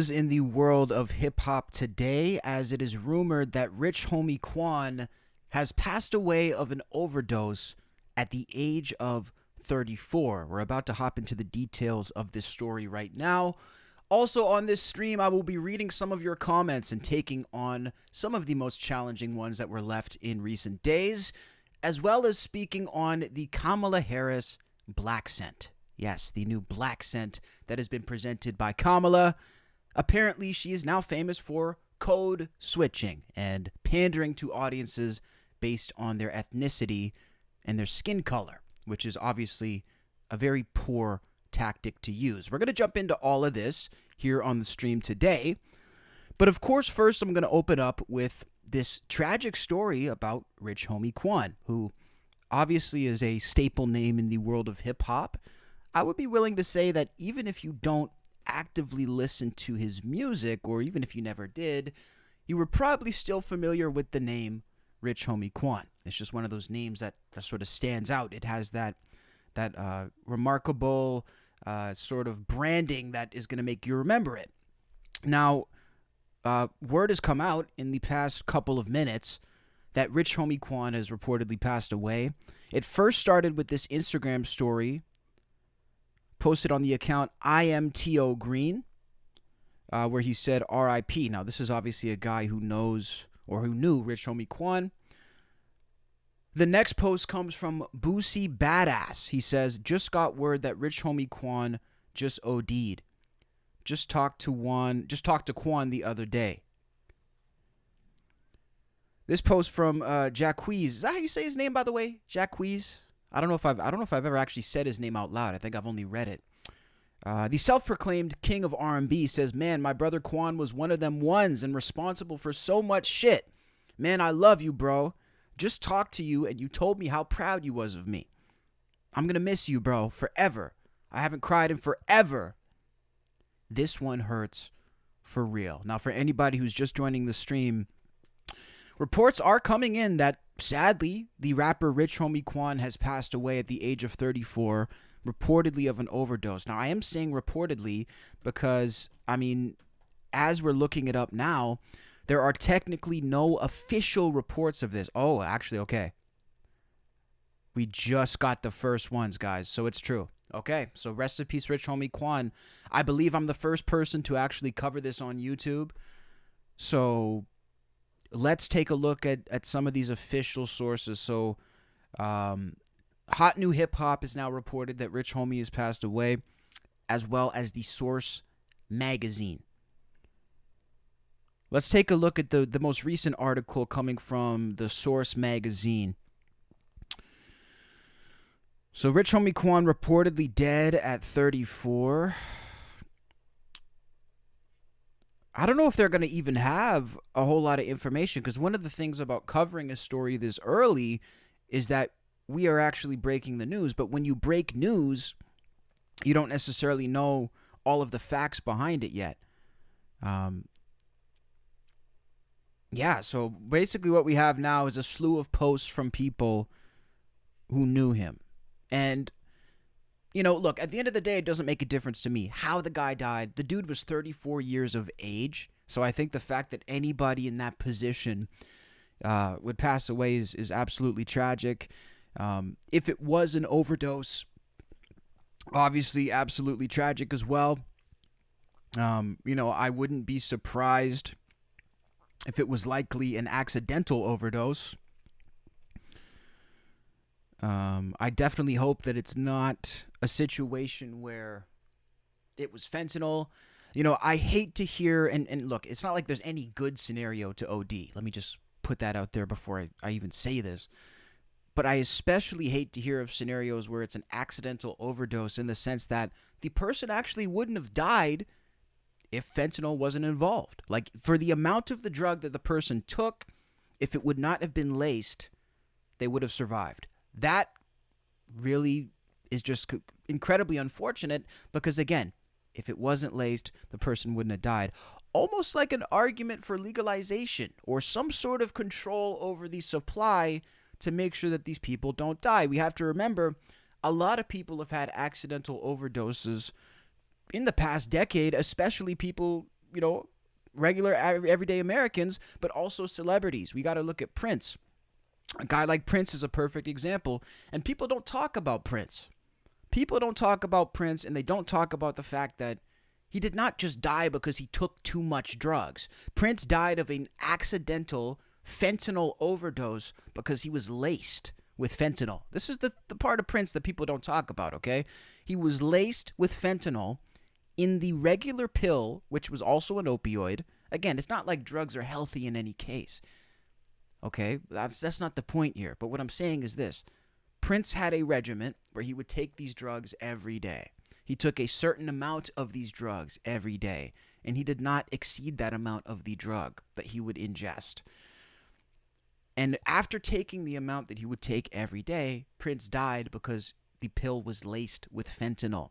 news in the world of hip-hop today, as it is rumored that Rich Homie Quan has passed away of an overdose at the age of 34. We're about to hop into the details of this story right now. Also on this stream, I will be reading some of your comments and taking on some of the most challenging ones that were left in recent days, as well as speaking on the Kamala Harris black scent. Yes, the new black scent that has been presented by Kamala. Apparently, she is now famous for code switching and pandering to audiences based on their ethnicity and their skin color, which is obviously a very poor tactic to use. We're going to jump into all of this here on the stream today. But of course, first I'm going to open up with this tragic story about Rich Homie Quan, who obviously is a staple name in the world of hip-hop. I would be willing to say that even if you don't actively listen to his music, or even if you never did, you were probably still familiar with the name Rich Homie Quan. It's just one of those names that sort of stands out. It has that remarkable sort of branding that is going to make you remember it. Now, word has come out in the past couple of minutes that Rich Homie Quan has reportedly passed away. It first started with this Instagram story posted on the account IMTO Green, where he said RIP. Now, this is obviously a guy who knows or who knew Rich Homie Quan. The next post comes from Boosie Badass. He says, just got word that Rich Homie Quan just OD'd. Just talked to Quan the other day. This post from Jacquees. Is that how you say his name, by the way? Jacquees? I don't know if I've ever actually said his name out loud. I think I've only read it. The self-proclaimed king of R&B says, man, my brother Quan was one of them ones and responsible for so much shit. Man, I love you, bro. Just talked to you and you told me how proud you was of me. I'm going to miss you, bro, forever. I haven't cried in forever. This one hurts for real. Now, for anybody who's just joining the stream, reports are coming in that, sadly, the rapper Rich Homie Quan has passed away at the age of 34, reportedly of an overdose. Now, I am saying reportedly because, I mean, as we're looking it up now, there are technically no official reports of this. Oh, actually, okay. We just got the first ones, guys, so it's true. Okay, so rest in peace, Rich Homie Quan. I believe I'm the first person to actually cover this on YouTube. So let's take a look at some of these official sources. So Hot New Hip Hop is now reported that Rich Homie has passed away, as well as the Source magazine. Let's take a look at the most recent article coming from the Source magazine. So Rich Homie Quan reportedly dead at 34. I don't know if they're going to even have a whole lot of information, because one of the things about covering a story this early is that we are actually breaking the news. But when you break news, you don't necessarily know all of the facts behind it yet. Yeah, so basically what we have now is a slew of posts from people who knew him. And, you know, look, at the end of the day, it doesn't make a difference to me how the guy died. The dude was 34 years of age. So I think the fact that anybody in that position would pass away is absolutely tragic. If it was an overdose, obviously absolutely tragic as well. You know, I wouldn't be surprised if it was likely an accidental overdose. I definitely hope that it's not a situation where it was fentanyl. You know, I hate to hear, and look, it's not like there's any good scenario to OD. Let me just put that out there before I even say this. But I especially hate to hear of scenarios where it's an accidental overdose, in the sense that the person actually wouldn't have died if fentanyl wasn't involved. Like, for the amount of the drug that the person took, if it would not have been laced, they would have survived. That really is just incredibly unfortunate, because, again, if it wasn't laced, the person wouldn't have died. Almost like an argument for legalization or some sort of control over the supply to make sure that these people don't die. We have to remember, a lot of people have had accidental overdoses in the past decade, especially people regular everyday Americans, but also celebrities. We got to look at Prince. A guy like Prince is a perfect example, and people don't talk about Prince. People don't talk about Prince, and they don't talk about the fact that he did not just die because he took too much drugs. Prince died of an accidental fentanyl overdose because he was laced with fentanyl. This is the part of Prince that people don't talk about, okay? He was laced with fentanyl in the regular pill, which was also an opioid. Again, it's not like drugs are healthy in any case. Okay? That's not the point here. But what I'm saying is this. Prince had a regimen where he would take these drugs every day. He took a certain amount of these drugs every day, and he did not exceed that amount of the drug that he would ingest. And after taking the amount that he would take every day, Prince died because the pill was laced with fentanyl.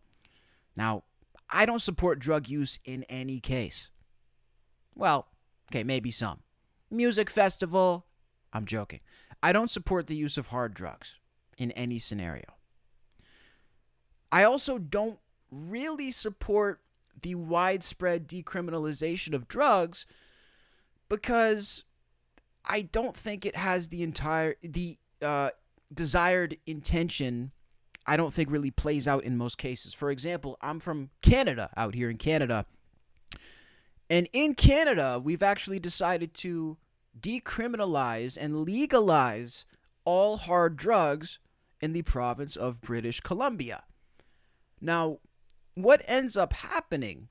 Now, I don't support drug use in any case. Well, okay, maybe some. Music festival, I'm joking. I don't support the use of hard drugs in any scenario. I also don't really support the widespread decriminalization of drugs because I don't think it has the desired intention. I don't think really plays out in most cases. For example, I'm from Canada, out here in Canada. And in Canada, we've actually decided to decriminalize and legalize all hard drugs in the province of British Columbia. Now, what ends up happening,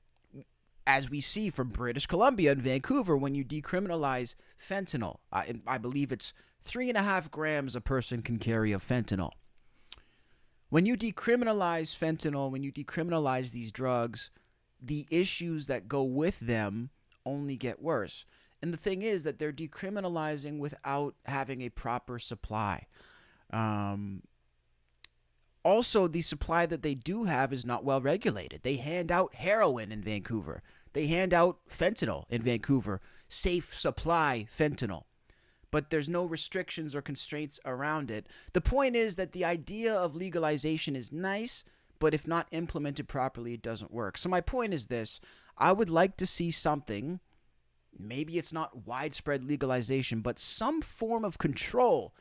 as we see from British Columbia and Vancouver, when you decriminalize fentanyl, I believe it's 3.5 grams a person can carry of fentanyl. When you decriminalize fentanyl, when you decriminalize these drugs, the issues that go with them only get worse. And the thing is that they're decriminalizing without having a proper supply. Also, the supply that they do have is not well regulated. They hand out heroin in Vancouver. They hand out fentanyl in Vancouver. Safe supply fentanyl. But there's no restrictions or constraints around it. The point is that the idea of legalization is nice, but if not implemented properly, it doesn't work. So my point is this. I would like to see something, maybe it's not widespread legalization, but some form of control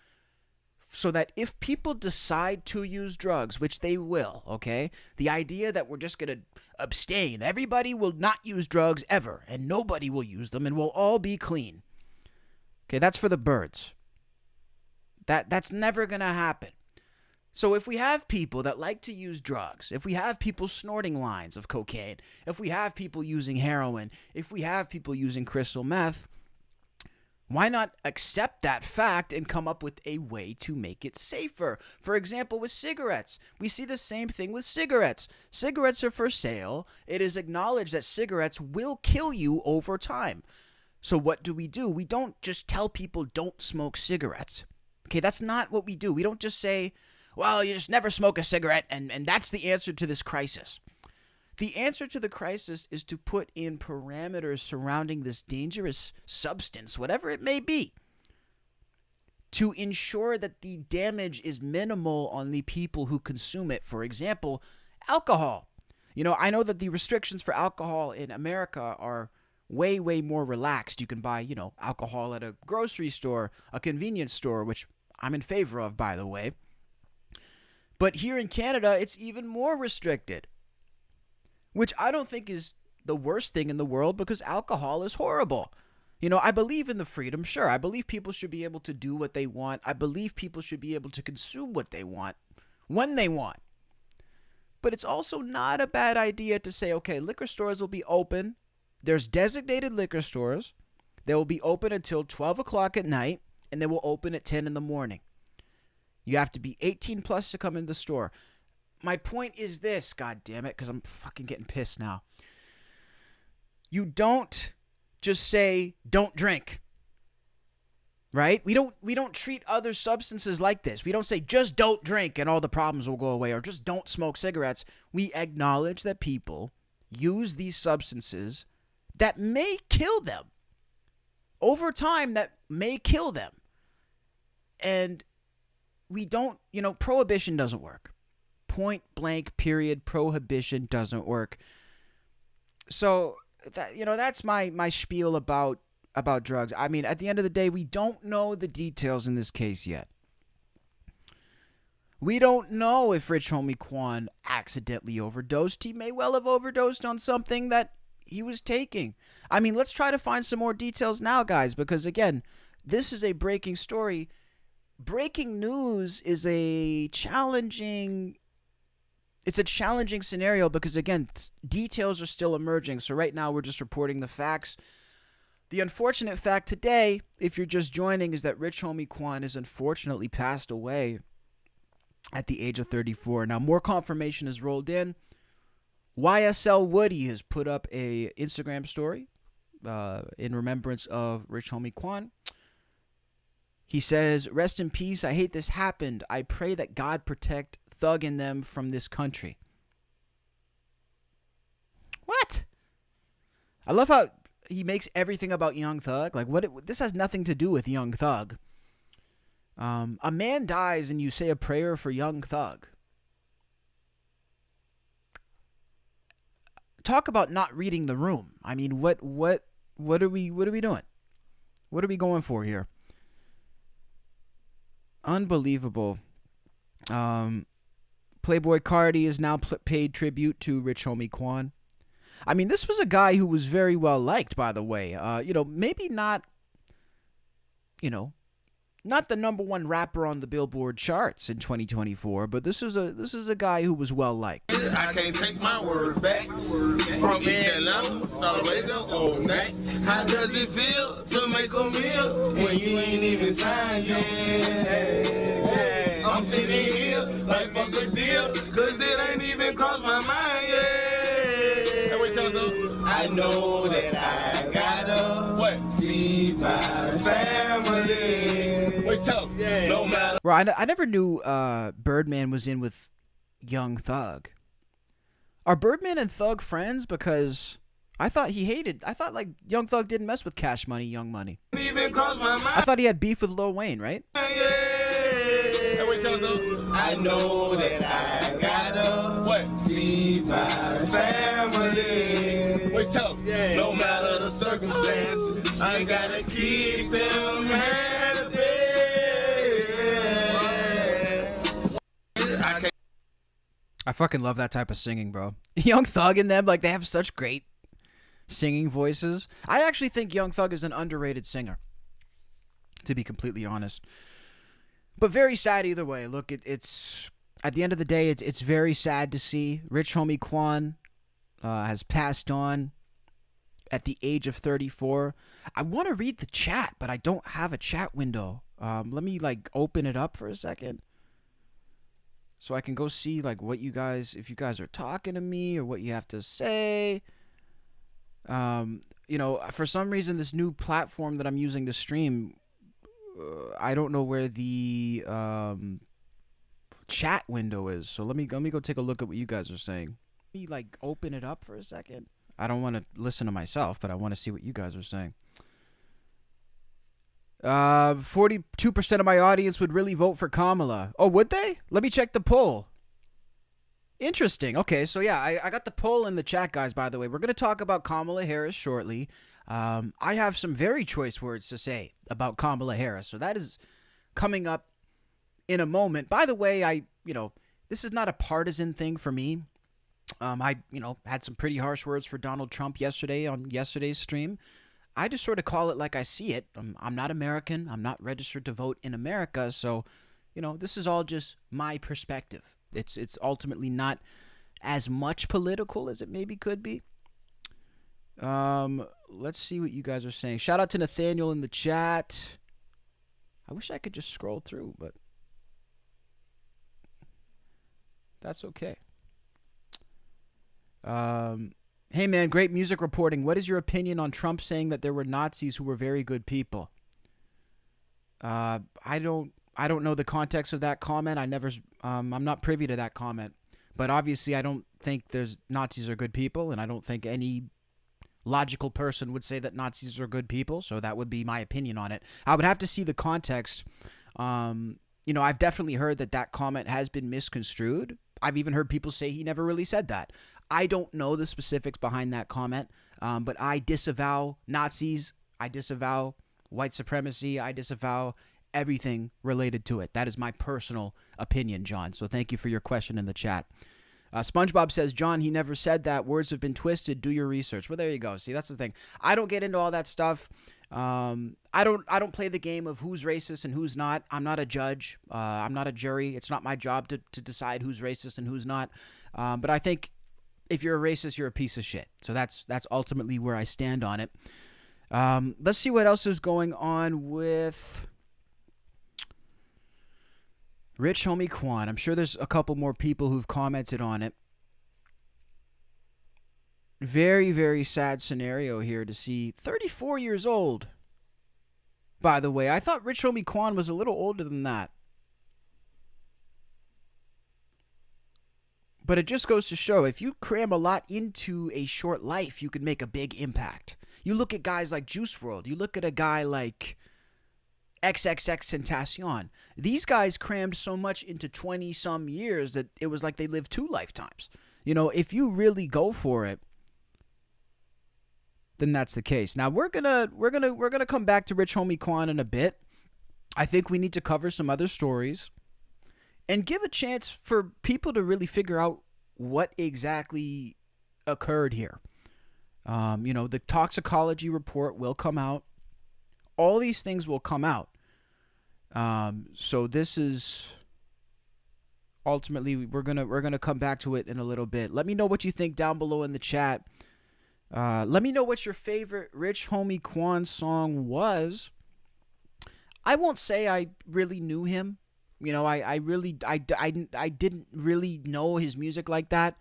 so that if people decide to use drugs, which they will, okay, the idea that we're just going to abstain, everybody will not use drugs ever, and nobody will use them, and we'll all be clean. Okay, that's for the birds. That's never going to happen. So if we have people that like to use drugs, if we have people snorting lines of cocaine, if we have people using heroin, if we have people using crystal meth, why not accept that fact and come up with a way to make it safer? For example, with cigarettes. We see the same thing with cigarettes. Cigarettes are for sale. It is acknowledged that cigarettes will kill you over time. So what do? We don't just tell people don't smoke cigarettes. Okay, that's not what we do. We don't just say, well, you just never smoke a cigarette, and that's the answer to this crisis. The answer to the crisis is to put in parameters surrounding this dangerous substance, whatever it may be, to ensure that the damage is minimal on the people who consume it. For example, alcohol. I know that the restrictions for alcohol in America are way, way more relaxed. You can buy, alcohol at a grocery store, a convenience store, which I'm in favor of, by the way. But here in Canada, it's even more restricted, which I don't think is the worst thing in the world because alcohol is horrible. I believe in the freedom, sure. I believe people should be able to do what they want. I believe people should be able to consume what they want when they want. But it's also not a bad idea to say, okay, liquor stores will be open. There's designated liquor stores. They will be open until 12 o'clock at night, and they will open at 10 in the morning. You have to be 18 plus to come in the store. My point is this, God damn it, because I'm fucking getting pissed now. You don't just say, don't drink. Right? We don't treat other substances like this. We don't say, just don't drink and all the problems will go away, or just don't smoke cigarettes. We acknowledge that people use these substances that may kill them. Over time, that may kill them. And we don't, prohibition doesn't work. Point blank, period, prohibition doesn't work. So that's my spiel about drugs. I mean, at the end of the day, we don't know the details in this case yet. We don't know if Rich Homie Quan accidentally overdosed. He may well have overdosed on something that he was taking. I mean, let's try to find some more details now, guys, because again, this is a breaking story. Breaking news is a challenging scenario because, again, details are still emerging. So right now we're just reporting the facts. The unfortunate fact today, if you're just joining, is that Rich Homie Quan has unfortunately passed away at the age of 34. Now, more confirmation has rolled in. YSL Woody has put up a Instagram story in remembrance of Rich Homie Quan. He says, "Rest in peace. I hate this happened. I pray that God protect Thug and them from this country." What? I love how he makes everything about Young Thug. Like, this has nothing to do with Young Thug. A man dies and you say a prayer for Young Thug. Talk about not reading the room. I mean, what are we doing? What are we going for here? Unbelievable. Playboy Cardi is now paid tribute to Rich Homie Quan. I mean, this was a guy who was very well liked, by the way. Maybe not, not the number one rapper on the Billboard charts in 2024, but this is a guy who was well liked. I can't take my words back from East Atlanta all the way to Old Night. How does it feel to make a meal when you ain't even signed yet? I'm sitting here like fuck a deal, cause it ain't even crossed my mind yet. I know that I gotta feed my family. No matter. Bro, I never knew Birdman was in with Young Thug. Are Birdman and Thug friends? Because I thought like Young Thug didn't mess with Cash Money, Young Money. I thought he had beef with Lil Wayne, right? I know that I gotta feed my family. No matter the circumstances, I gotta keep them happy. I fucking love that type of singing, bro. Young Thug and them, like, they have such great singing voices. I actually think Young Thug is an underrated singer, to be completely honest. But very sad either way. Look, it's at the end of the day, it's very sad to see. Rich Homie Quan has passed on at the age of 34. I want to read the chat, but I don't have a chat window. Let me open it up for a second, so I can go see what you guys, if you guys are talking to me or what you have to say. For some reason, this new platform that I'm using to stream, I don't know where the chat window is. So let me go take a look at what you guys are saying. Let me open it up for a second. I don't want to listen to myself, but I want to see what you guys are saying. 42% of my audience would really vote for Kamala. Oh, would they? Let me check the poll. Interesting. Okay, so yeah, I got the poll in the chat, guys, by the way. We're going to talk about Kamala Harris shortly. I have some very choice words to say about Kamala Harris, so that is coming up in a moment. By the way, this is not a partisan thing for me. I had some pretty harsh words for Donald Trump yesterday on yesterday's stream. I just sort of call it like I see it. I'm not American. I'm not registered to vote in America. So, this is all just my perspective. It's ultimately not as much political as it maybe could be. Let's see what you guys are saying. Shout out to Nathaniel in the chat. I wish I could just scroll through, but that's okay. Hey man, great music reporting. What is your opinion on Trump saying that there were Nazis who were very good people? I don't know the context of that comment. I'm not privy to that comment. But obviously I don't think there's Nazis are good people, and I don't think any logical person would say that Nazis are good people, so that would be my opinion on it. I would have to see the context. I've definitely heard that comment has been misconstrued. I've even heard people say he never really said that. I don't know the specifics behind that comment. But I disavow Nazis. I disavow white supremacy. I disavow everything related to it. That is my personal opinion, John. So thank you for your question in the chat. SpongeBob says, John, he never said that. Words have been twisted. Do your research. Well, there you go. See, that's the thing. I don't get into all that stuff. I don't play the game of who's racist and who's not. I'm not a judge. I'm not a jury. It's not my job to decide who's racist and who's not. But I think if you're a racist, you're a piece of shit. So that's ultimately where I stand on it. Let's see what else is going on with Rich Homie Quan. I'm sure there's a couple more people who've commented on it. Very, very sad scenario here to see. 34 years old. By the way, I thought Rich Homie Quan was a little older than that. But it just goes to show, if you cram a lot into a short life, you can make a big impact. You look at guys like Juice WRLD. You look at a guy like XXXTentacion. These guys crammed so much into 20-some years that it was like they lived 2 lifetimes. You know, if you really go for it, then that's the case. Now we're gonna come back to Rich Homie Quan in a bit. I think we need to cover some other stories and give a chance for people to really figure out what exactly occurred here. You know, the toxicology report will come out. All these things will come out. So this is ultimately we're gonna come back to it in a little bit. Let me know what you think down below in the chat. Let me know what your favorite Rich Homie Quan song was. I won't say I really knew him. You know, I didn't really know his music like that.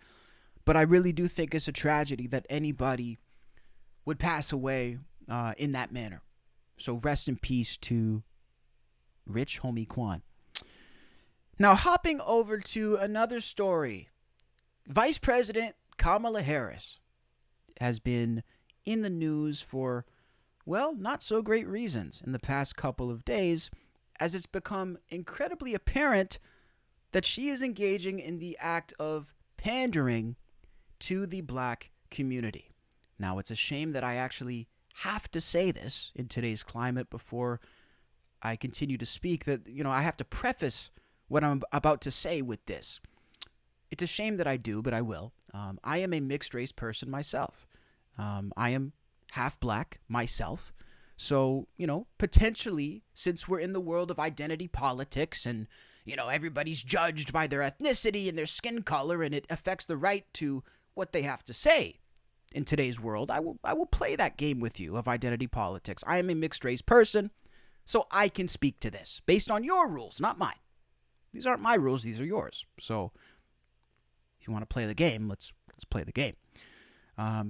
But I really do think it's a tragedy that anybody would pass away in that manner. So rest in peace to Rich Homie Quan. Now, hopping over to another story. Vice President Kamala Harris has been in the news for, well, not so great reasons in the past couple of days, as it's become incredibly apparent that she is engaging in the act of pandering to the black community. Now, it's a shame that I actually have to say this in today's climate before I continue to speak, that, you know, I have to preface what I'm about to say with this. It's a shame that I do, but I will. I am a mixed race person myself. I am half black myself. So, you know, potentially, since we're in the world of identity politics and, you know, everybody's judged by their ethnicity and their skin color, and it affects the right to what they have to say in today's world, I will play that game with you of identity politics. I am a mixed race person, so I can speak to this based on your rules, not mine. These aren't my rules, these are yours. So if you want to play the game, let's play the game.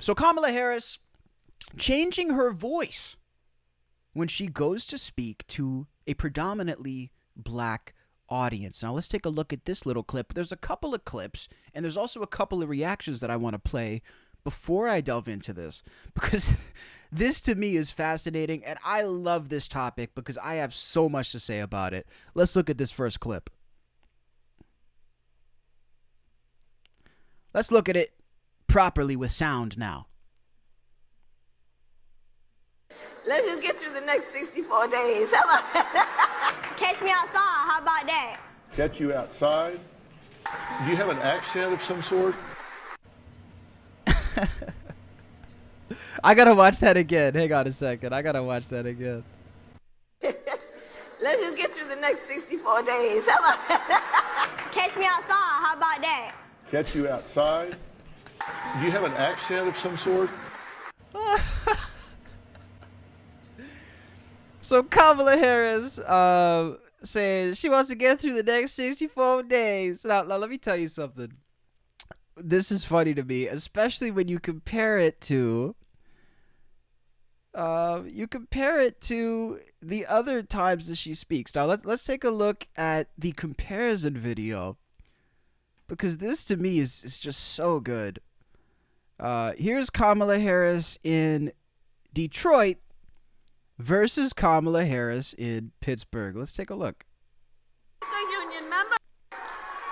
So Kamala Harris changing her voice when she goes to speak to a predominantly black audience. Now let's take a look at this little clip. There's a couple of clips, and there's also a couple of reactions that I want to play before I delve into this, because this to me is fascinating, and I love this topic because I have so much to say about it. Let's look at this first clip. Let's look at it properly with sound now. Let's just get through the next 64 days. How about that? Catch me outside. How about that? Catch you outside? Do you have an accent of some sort? I gotta watch that again. Hang on a second. I gotta watch that again. Let's just get through the next 64 days. How about that? Catch me outside. How about that? Catch you outside? Do you have an accent of some sort? So Kamala Harris saying she wants to get through the next 64 days. Now let me tell you something. This is funny to me, especially when you compare it to the other times that she speaks. Now let's take a look at the comparison video, because this to me is just so good. Here's Kamala Harris in Detroit versus Kamala Harris in Pittsburgh. Let's take a look. Union member,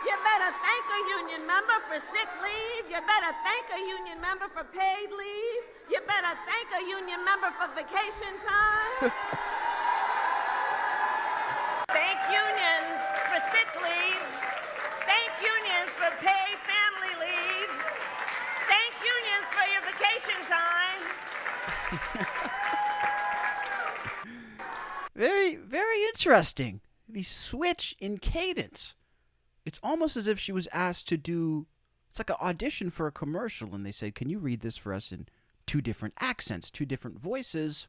you better thank a a union member for sick leave. You better thank a union member for paid leave. You better thank a union member for vacation time. Thank unions for sick leave. Thank unions for paid family leave. Thank unions for your vacation time. Very, very interesting. The switch in cadence. It's almost as if she was asked to do, it's like an audition for a commercial, and they said, can you read this for us in 2 different accents, 2 different voices?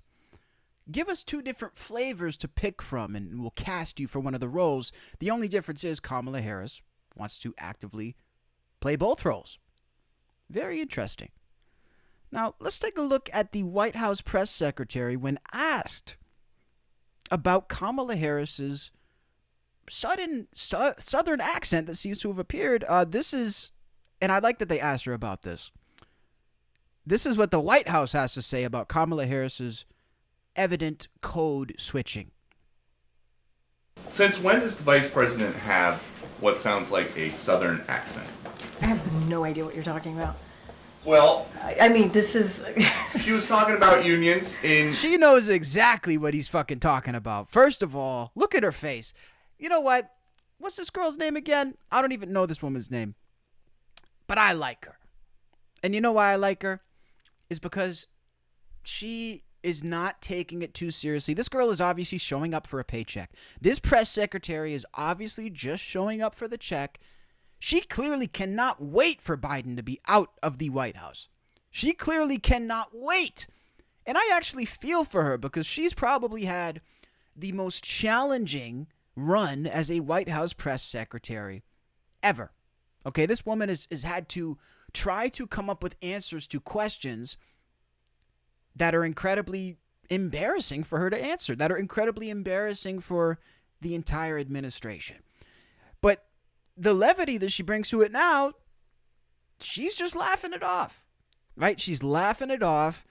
Give us 2 different flavors to pick from, and we'll cast you for one of the roles. The only difference is Kamala Harris wants to actively play both roles. Very interesting. Now, let's take a look at the White House press secretary when asked about Kamala Harris's sudden southern accent that seems to have appeared. This is, and I like that they asked her about this. This is what the White House has to say about Kamala Harris's evident code switching. Since when does the vice president have what sounds like a southern accent? I have no idea what you're talking about. Well, I mean, this is... she was talking about unions in... She knows exactly what he's fucking talking about. First of all, look at her face. You know what? What's this girl's name again? I don't even know this woman's name. But I like her. And you know why I like her? Is because she is not taking it too seriously. This girl is obviously showing up for a paycheck. This press secretary is obviously just showing up for the check. She clearly cannot wait for Biden to be out of the White House. She clearly cannot wait. And I actually feel for her because she's probably had the most challenging run as a White House press secretary ever. Okay, this woman has had to try to come up with answers to questions that are incredibly embarrassing for her to answer, that are incredibly embarrassing for the entire administration. But the levity that she brings to it now, she's just laughing it off, right? She's laughing it off,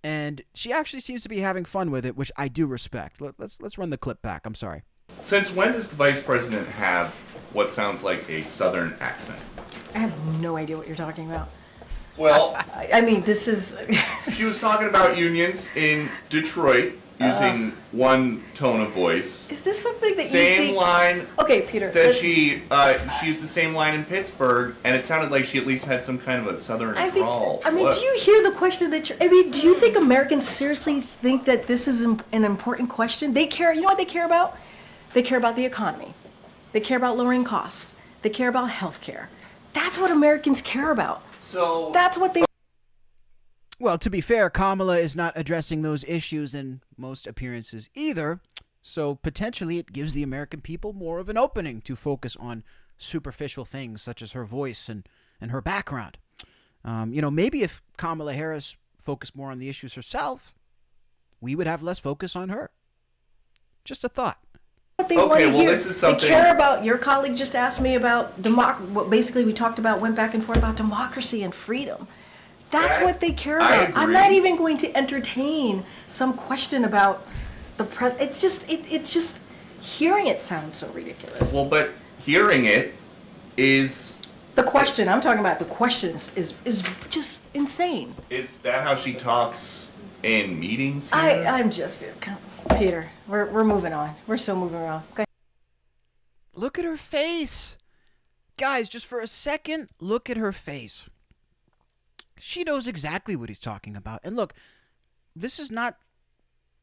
and she actually seems to be having fun with it, which I do respect. Let's run the clip back. I'm sorry. Since when does the vice president have what sounds like a southern accent? I have no idea what you're talking about. Well, I mean, this is... she was talking about unions in Detroit using one tone of voice. Is this something that same you think... line. Okay, Peter. That she used the same line in Pittsburgh, and it sounded like she at least had some kind of a southern drawl. I mean, do you hear the question that you're... I mean, do you think Americans seriously think that this is an important question? They care... You know what they care about? They care about the economy. They care about lowering costs. They care about health care. That's what Americans care about. So... That's what they... Well, to be fair, Kamala is not addressing those issues in most appearances either, so potentially it gives the American people more of an opening to focus on superficial things such as her voice and her background. Maybe if Kamala Harris focused more on the issues herself, we would have less focus on her. Just a thought. What they want to hear. This is something... They care about... Your colleague just asked me about... What basically we talked about, went back and forth about democracy and freedom. That's what they care about. I'm not even going to entertain some question about the press. It's just hearing it sounds so ridiculous. Well, but hearing it is... The question, I'm talking about the questions, is just insane. Is that how she talks in meetings here? I'm just... Peter, we're moving on. We're still moving on. Go ahead. Look at her face. Guys, just for a second, look at her face. She knows exactly what he's talking about. And look, this is not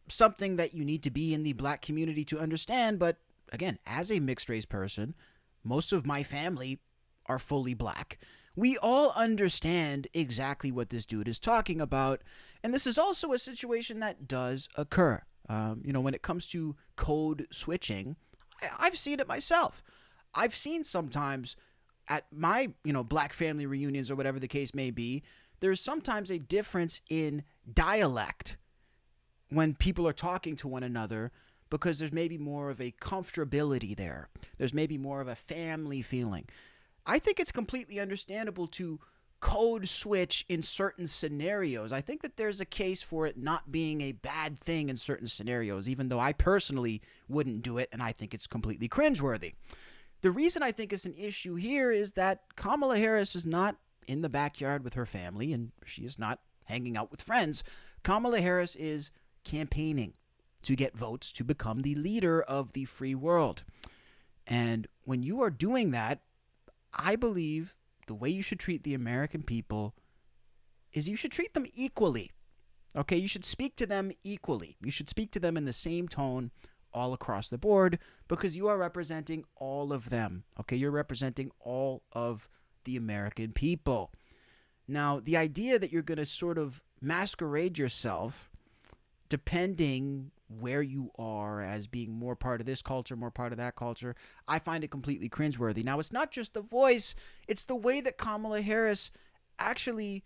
something that you need to be in the black community to understand. But again, as a mixed race person, most of my family are fully black. We all understand exactly what this dude is talking about. And this is also a situation that does occur. When it comes to code switching, I've seen it myself. I've seen sometimes at my, black family reunions or whatever the case may be, there's sometimes a difference in dialect when people are talking to one another because there's maybe more of a comfortability there. There's maybe more of a family feeling. I think it's completely understandable to code switch in certain scenarios. I think that there's a case for it not being a bad thing in certain scenarios, even though I personally wouldn't do it and I think it's completely cringeworthy. The reason I think it's an issue here is that Kamala Harris is not in the backyard with her family, and she is not hanging out with friends. Kamala Harris is campaigning to get votes to become the leader of the free world. And when you are doing that, I believe the way you should treat the American people is you should treat them equally. Okay, you should speak to them equally. You should speak to them in the same tone all across the board, because you are representing all of them. Okay, you're representing all of the American people. Now, the idea that you're going to sort of masquerade yourself depending where you are as being more part of this culture, more part of that culture, I find it completely cringeworthy. Now, it's not just the voice, it's the way that Kamala Harris actually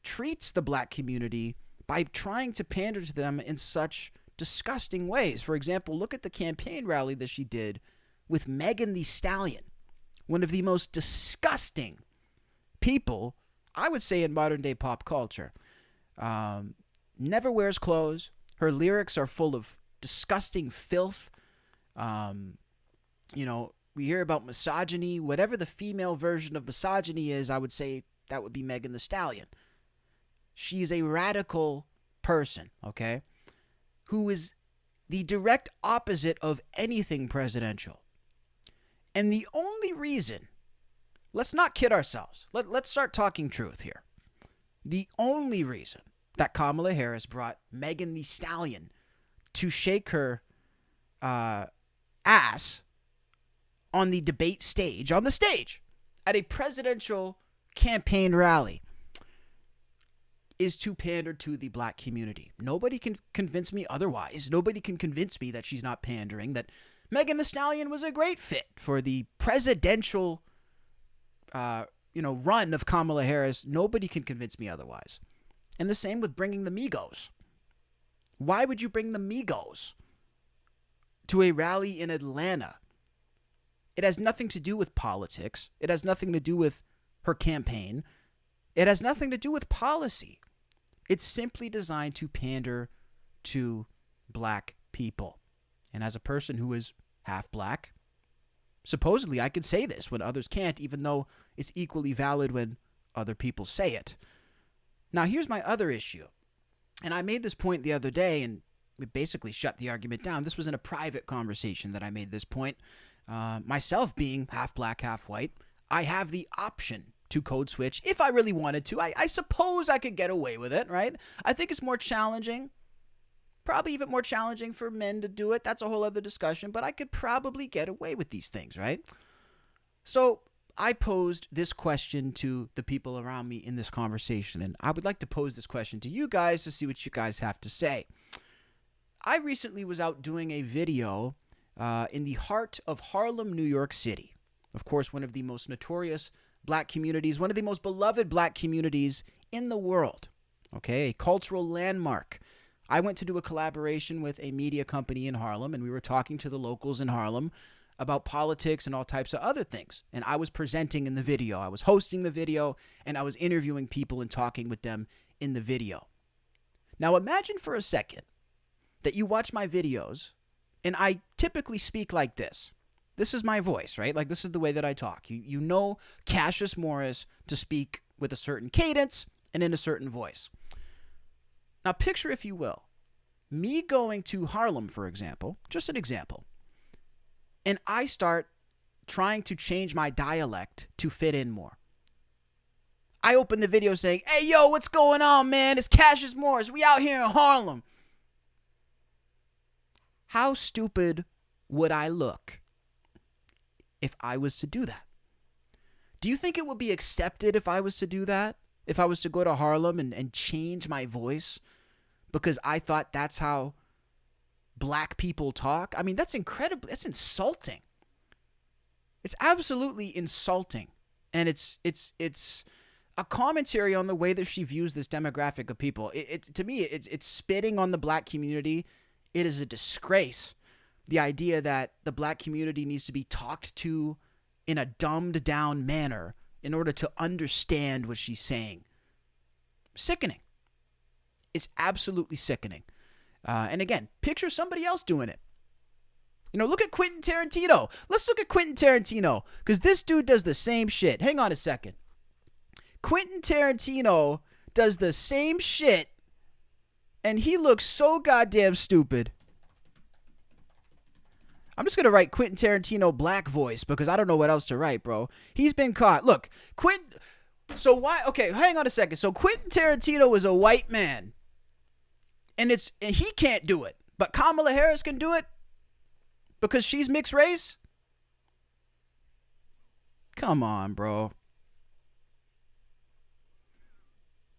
treats the black community by trying to pander to them in such disgusting ways. For example, look at the campaign rally that she did with Megan Thee Stallion, one of the most disgusting people, I would say, in modern day pop culture. Never wears clothes. Her lyrics are full of disgusting filth. We hear about misogyny. Whatever the female version of misogyny is, I would say that would be Megan Thee Stallion. She's a radical person, okay, who is the direct opposite of anything presidential. And the only reason, let's not kid ourselves. Let's start talking truth here. The only reason that Kamala Harris brought Megan Thee Stallion to shake her ass on the debate stage, at a presidential campaign rally, is to pander to the black community. Nobody can convince me otherwise. Nobody can convince me that she's not pandering, that Megan Thee Stallion was a great fit for the presidential run of Kamala Harris. Nobody can convince me otherwise. And the same with bringing the Migos. Why would you bring the Migos to a rally in Atlanta? It has nothing to do with politics. It has nothing to do with her campaign. It has nothing to do with policy. It's simply designed to pander to black people. And as a person who is half black, supposedly I could say this when others can't, even though it's equally valid when other people say it. Now, here's my other issue. And I made this point the other day, and we basically shut the argument down. This was in a private conversation that I made this point. Myself being half black, half white, I have the option to code switch if I really wanted to. I suppose I could get away with it, right? I think it's more challenging. Probably even more challenging for men to do it. That's a whole other discussion, but I could probably get away with these things, right? So I posed this question to the people around me in this conversation, and I would like to pose this question to you guys to see what you guys have to say. I recently was out doing a video in the heart of Harlem, New York City. Of course, one of the most notorious black communities, one of the most beloved black communities in the world. Okay, a cultural landmark. I went to do a collaboration with a media company in Harlem, and we were talking to the locals in Harlem about politics and all types of other things. And I was presenting in the video. I was hosting the video, and I was interviewing people and talking with them in the video. Now imagine for a second that you watch my videos, and I typically speak like this. This is my voice, right? Like, this is the way that I talk. You know Cassius Morris to speak with a certain cadence and in a certain voice. Now, picture, if you will, me going to Harlem, for example, just an example, and I start trying to change my dialect to fit in more. I open the video saying, "Hey, yo, what's going on, man? It's Cassius Morris. We out here in Harlem." How stupid would I look if I was to do that? Do you think it would be accepted if I was to do that? If I was to go to Harlem and change my voice because I thought that's how black people talk? I mean, that's incredible. That's insulting. It's absolutely insulting. And it's a commentary on the way that she views this demographic of people. To me, it's spitting on the black community. It is a disgrace. The idea that the black community needs to be talked to in a dumbed down manner in order to understand what she's saying. Sickening. It's absolutely sickening. And again, picture somebody else doing it. You know, look at Quentin Tarantino. Let's look at Quentin Tarantino, because this dude does the same shit. Hang on a second. Quentin Tarantino does the same shit, and he looks so goddamn stupid. I'm just going to write Quentin Tarantino black voice because I don't know what else to write, bro. He's been caught. Look, Quentin... So why... Okay, hang on a second. So Quentin Tarantino is a white man, and he can't do it, but Kamala Harris can do it because she's mixed race? Come on, bro.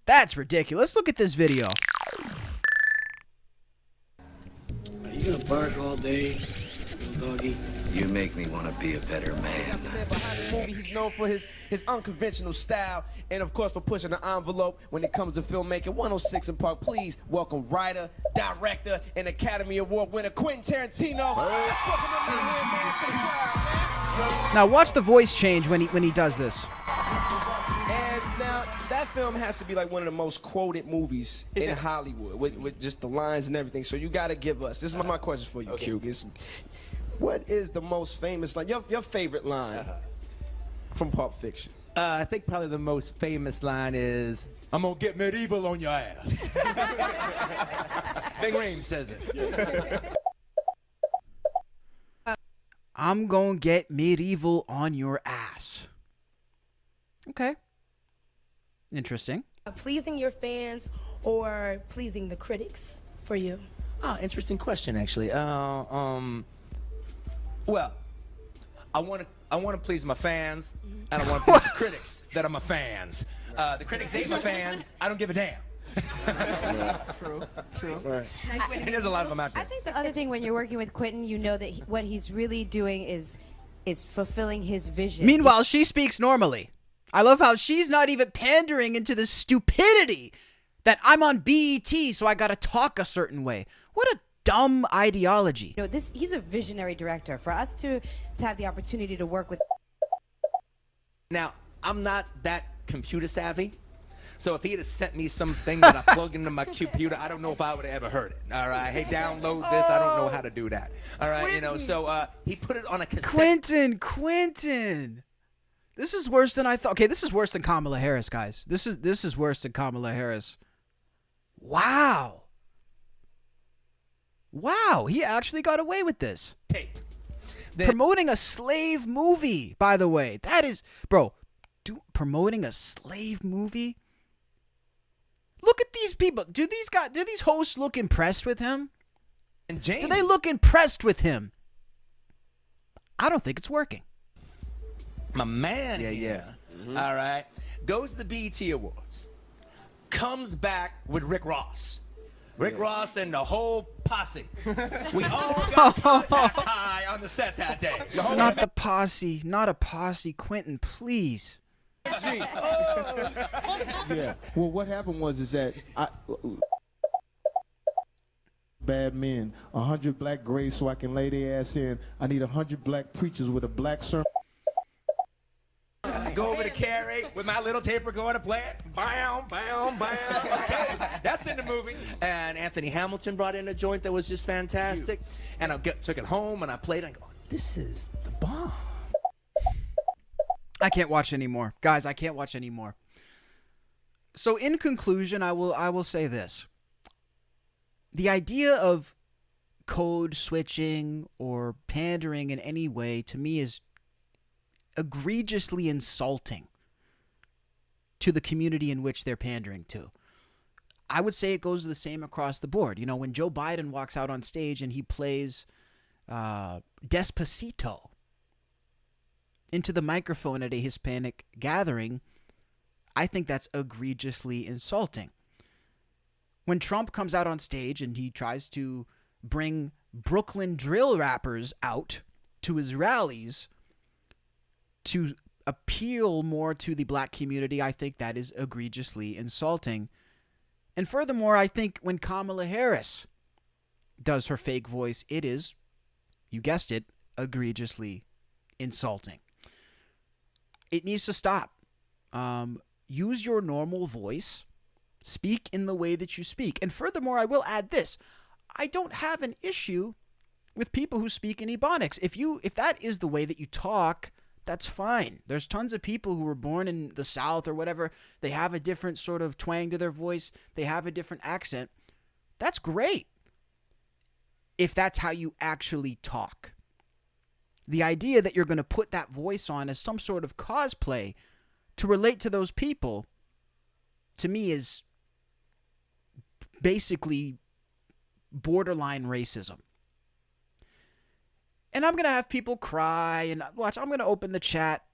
That's ridiculous. Look at this video. Are you gonna bark all day, little doggy? You make me want to be a better man. Behind the movie, he's known for his unconventional style, and of course for pushing the envelope when it comes to filmmaking. 106 in Park, please welcome writer, director, and Academy Award winner Quentin Tarantino. Let's welcome him in here, man. Now watch the voice change when he does this. And now that film has to be like one of the most quoted movies in Hollywood with just the lines and everything. So you got to give us. This is my question for you, Q. What is the most famous line? Your favorite line from Pulp Fiction? I think probably the most famous line is, "I'm gonna get medieval on your ass." Big Ream says it. I'm gonna get medieval on your ass. Okay. Interesting. Pleasing your fans or pleasing the critics for you? Oh, interesting question, actually. Well, I want to please my fans, and I want to please the critics that are my fans. The critics ain't my fans. I don't give a damn. True. Right. There's a lot of them out there. I think the other thing when you're working with Quentin, you know that what he's really doing is fulfilling his vision. Meanwhile, she speaks normally. I love how she's not even pandering into the stupidity that I'm on BET, so I gotta talk a certain way. What a dumb ideology. You know, he's a visionary director. For us to have the opportunity to work with... Now, I'm not that computer savvy, so if he had sent me something that I plug into my computer, I don't know if I would have ever heard it. All right, hey, download this. I don't know how to do that. All right, Quentin. You know, so he put it on a cassette. Quentin. This is worse than I thought. Okay, this is worse than Kamala Harris, guys. This is worse than Kamala Harris. Wow. Wow, he actually got away with this. Tape. Promoting a slave movie, by the way. That is, bro, promoting a slave movie? Look at these people. Do these hosts look impressed with him? And James. Do they look impressed with him? I don't think it's working. My man here, all right, goes to the BET Awards, comes back with Rick Ross. Rick Ross and the whole posse. We all got contact high on the set that day. Not the posse. Not a posse. Quentin, please. Yeah. Well, what happened was that bad men, 100 black grays so I can lay their ass in. I need 100 black preachers with a black sermon. Go over to Carrie with my little tape recorder, play it. Bam, bam, bam. Okay, that's in the movie. And Anthony Hamilton brought in a joint that was just fantastic. And I took it home and I played it. And I go, this is the bomb. I can't watch anymore, guys. I can't watch anymore. So, in conclusion, I will say this: the idea of code switching or pandering in any way, to me, is egregiously insulting to the community in which they're pandering to. I would say it goes the same across the board. You know, when Joe Biden walks out on stage and he plays Despacito into the microphone at a Hispanic gathering, I think that's egregiously insulting. When Trump comes out on stage and he tries to bring Brooklyn drill rappers out to his rallies to appeal more to the black community, I think that is egregiously insulting. And furthermore, I think when Kamala Harris does her fake voice, it is, you guessed it, egregiously insulting. It needs to stop. Use your normal voice. Speak in the way that you speak. And furthermore, I will add this. I don't have an issue with people who speak in Ebonics. If that is the way that you talk, that's fine. There's tons of people who were born in the South or whatever. They have a different sort of twang to their voice. They have a different accent. That's great. If that's how you actually talk. The idea that you're going to put that voice on as some sort of cosplay to relate to those people, to me, is basically borderline racism. And I'm going to have people cry, and watch, I'm going to open the chat.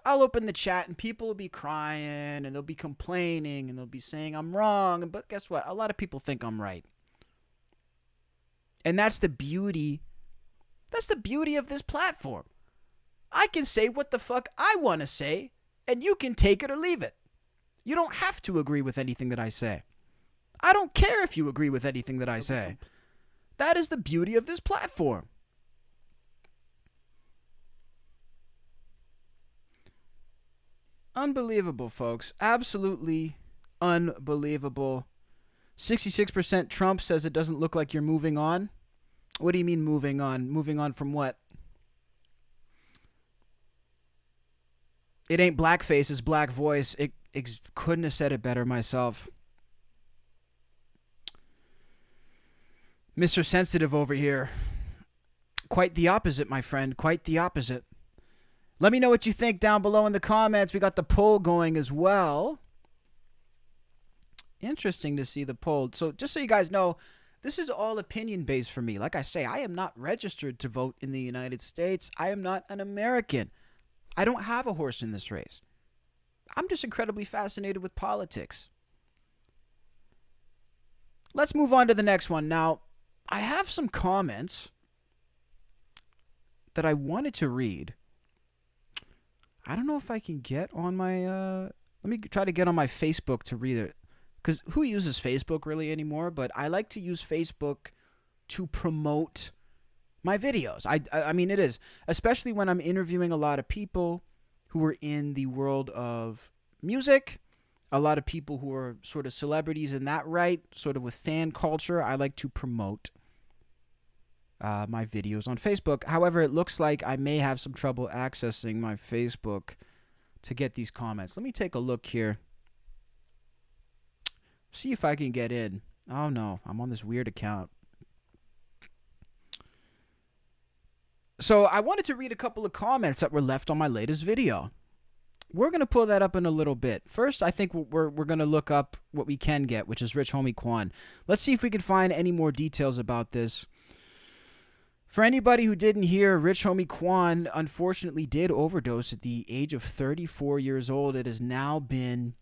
I'll open the chat, and people will be crying, and they'll be complaining, and they'll be saying I'm wrong. But guess what? A lot of people think I'm right. And that's the beauty. That's the beauty of this platform. I can say what the fuck I want to say, and you can take it or leave it. You don't have to agree with anything that I say. I don't care if you agree with anything that I say. That is the beauty of this platform. Unbelievable, folks. Absolutely unbelievable. 66% Trump says it doesn't look like you're moving on. What do you mean moving on? Moving on from what? It ain't blackface, it's black voice. It couldn't have said it better myself. Mr. Sensitive over here. Quite the opposite, my friend. Quite the opposite. Let me know what you think down below in the comments. We got the poll going as well. Interesting to see the poll. So just so you guys know, this is all opinion-based for me. Like I say, I am not registered to vote in the United States. I am not an American. I don't have a horse in this race. I'm just incredibly fascinated with politics. Let's move on to the next one. Now, I have some comments that I wanted to read. I don't know if I can get on my, let me try to get on my Facebook to read it. Because who uses Facebook really anymore? But I like to use Facebook to promote my videos. I mean, it is. Especially when I'm interviewing a lot of people who are in the world of music. A lot of people who are sort of celebrities in that right. Sort of with fan culture. I like to promote my videos on Facebook. However, it looks like I may have some trouble accessing my Facebook to get these comments. Let me take a look here. See if I can get in. Oh no, I'm on this weird account. So I wanted to read a couple of comments that were left on my latest video. We're going to pull that up in a little bit. First, I think we're going to look up what we can get, which is Rich Homie Quan. Let's see if we can find any more details about this. For anybody who didn't hear, Rich Homie Quan unfortunately did overdose at the age of 34 years old. It has now been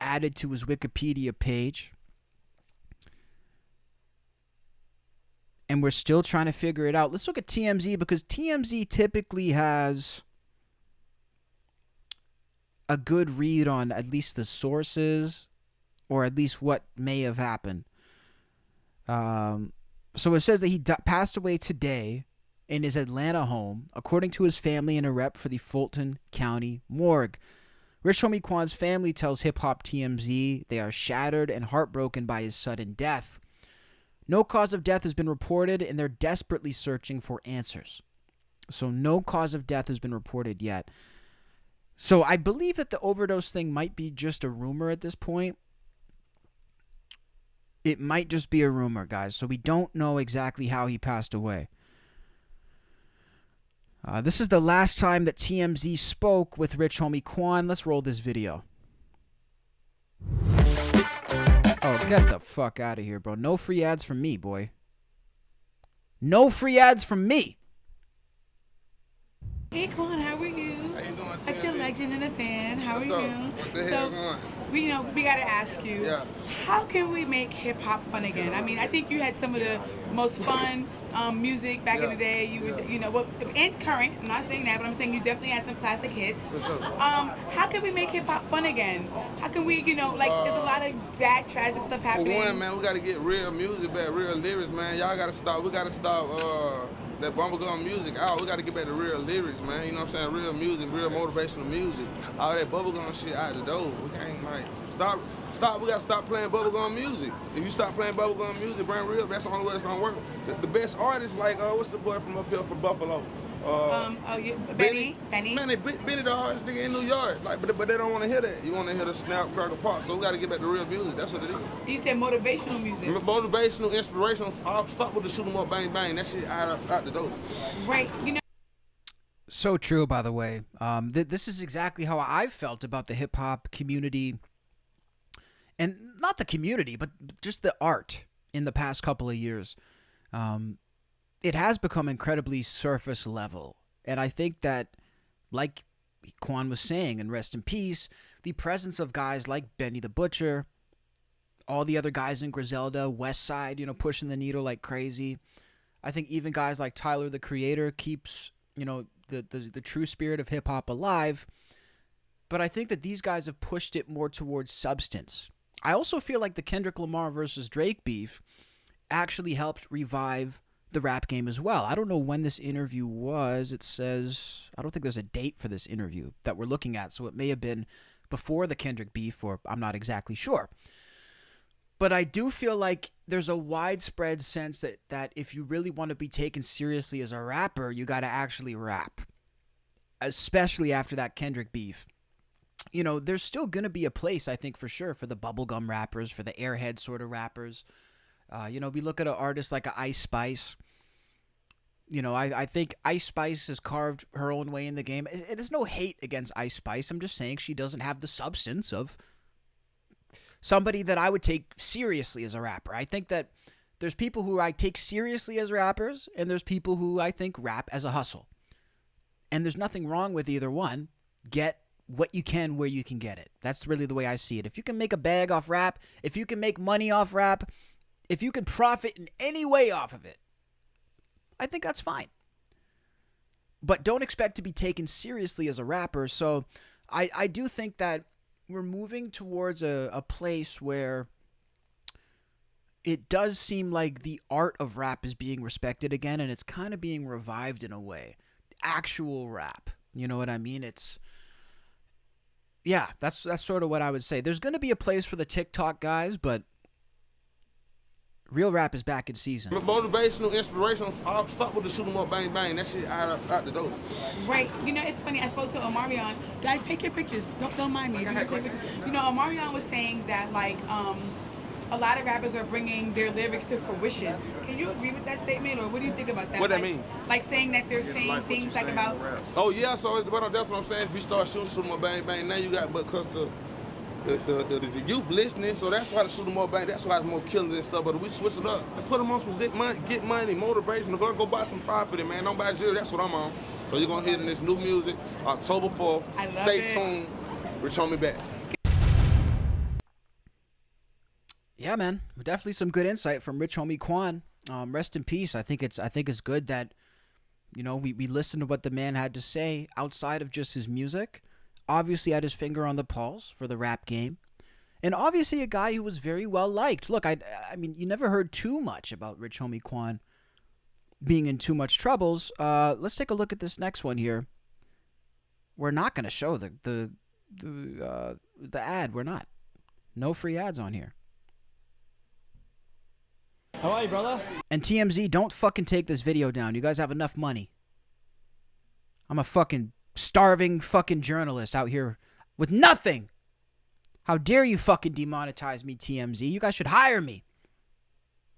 added to his Wikipedia page. And we're still trying to figure it out. Let's look at TMZ, because TMZ typically has a good read on at least the sources, or at least what may have happened. So it says that he passed away today in his Atlanta home, according to his family and a rep for the Fulton County Morgue. Rich Homie Quan's family tells Hip Hop TMZ they are shattered and heartbroken by his sudden death. No cause of death has been reported, and they're desperately searching for answers. So no cause of death has been reported yet. So I believe that the overdose thing might be just a rumor at this point. It might just be a rumor, guys. So we don't know exactly how he passed away. This is the last time that TMZ spoke with Rich Homie Quan. Let's roll this video. Oh, get the fuck out of here, bro. No free ads from me, boy. No free ads from me. Hey, Quan, how are you? How you doing, Such a legend and a fan. How What's are up? you? What the hell going? We gotta ask you. Yeah. How can we make hip hop fun again? I mean, I think you had some of the most fun music back in the day. You know, well, and current. I'm not saying that, but I'm saying you definitely had some classic hits. For sure. How can we make hip hop fun again? How can we, there's a lot of bad, tragic stuff happening. For one, man, we gotta get real music back, real lyrics, man. Y'all gotta stop. We gotta stop that bubblegum music out. We gotta get back to real lyrics, man. You know what I'm saying? Real music, real motivational music. All that bubblegum shit out the door. We can't stop. We gotta stop playing bubblegum music. If you stop playing bubblegum music, bring real. That's the only way it's gonna work. The best artists like what's the boy from up here from Buffalo? Benny. Man, Benny the hardest nigga in New York. Like, but they don't want to hear that. You want to hear the snap, crackle, pop. So we got to get back to real music. That's what it is. You said motivational music. Motivational, inspirational. Stop with the shoot 'em up, bang bang. That shit out the door. Right. You know. So true, by the way. This is exactly how I've felt about the hip hop community, and not the community, but just the art in the past couple of years. It has become incredibly surface level. And I think that, like Quan was saying, and rest in peace, the presence of guys like Benny the Butcher, all the other guys in Griselda, West Side, pushing the needle like crazy. I think even guys like Tyler, the Creator, keeps, the true spirit of hip hop alive. But I think that these guys have pushed it more towards substance. I also feel like the Kendrick Lamar versus Drake beef actually helped revive the rap game as well. I don't know when this interview was. It says, I don't think there's a date for this interview that we're looking at, so it may have been before the Kendrick beef, or I'm not exactly sure. But I do feel like there's a widespread sense that if you really want to be taken seriously as a rapper, you got to actually rap, especially after that Kendrick beef. There's still going to be a place, I think, for sure, for the bubblegum rappers, for the airhead sort of rappers. We look at an artist like a Ice Spice. I think Ice Spice has carved her own way in the game. It is no hate against Ice Spice. I'm just saying she doesn't have the substance of somebody that I would take seriously as a rapper. I think that there's people who I take seriously as rappers, and there's people who I think rap as a hustle. And there's nothing wrong with either one. Get what you can where you can get it. That's really the way I see it. If you can make a bag off rap, if you can make money off rap, if you can profit in any way off of it, I think that's fine. But don't expect to be taken seriously as a rapper. So I do think that we're moving towards a place where it does seem like the art of rap is being respected again, and it's kind of being revived in a way. Actual rap. You know what I mean? Yeah, that's sort of what I would say. There's going to be a place for the TikTok guys, but real rap is back in season. Motivational, inspirational. Stop with the shoot 'em up, bang bang. That shit out the door. Right. It's funny. I spoke to Omarion. Guys, take your pictures. Don't mind me. Omarion was saying that a lot of rappers are bringing their lyrics to fruition. Can you agree with that statement, or what do you think about that? What that mean? Like saying that they're saying things like about. Oh yeah, so that's what I'm saying. If you start shoot 'em up, bang bang, now you got because the youth listening, so that's why the shoot 'em up bang. That's why it's more killings and stuff. But if we switch it up and put them on some get money, motivation, go buy some property, man. Don't buy jewelry. That's what I'm on. So you're gonna hear in this new music, October 4th. Stay tuned. Rich Homie back. Yeah, man, definitely some good insight from Rich Homie Quan. Rest in peace. I think it's good that we listened to what the man had to say outside of just his music. Obviously had his finger on the pulse for the rap game, and obviously a guy who was very well liked. Look, I mean, you never heard too much about Rich Homie Quan being in too much troubles. Let's take a look at this next one here. We're not going to show the ad. We're not. No free ads on here. How are you, brother? And TMZ, don't fucking take this video down. You guys have enough money. I'm a fucking starving fucking journalist out here with nothing. How dare you fucking demonetize me, TMZ? You guys should hire me.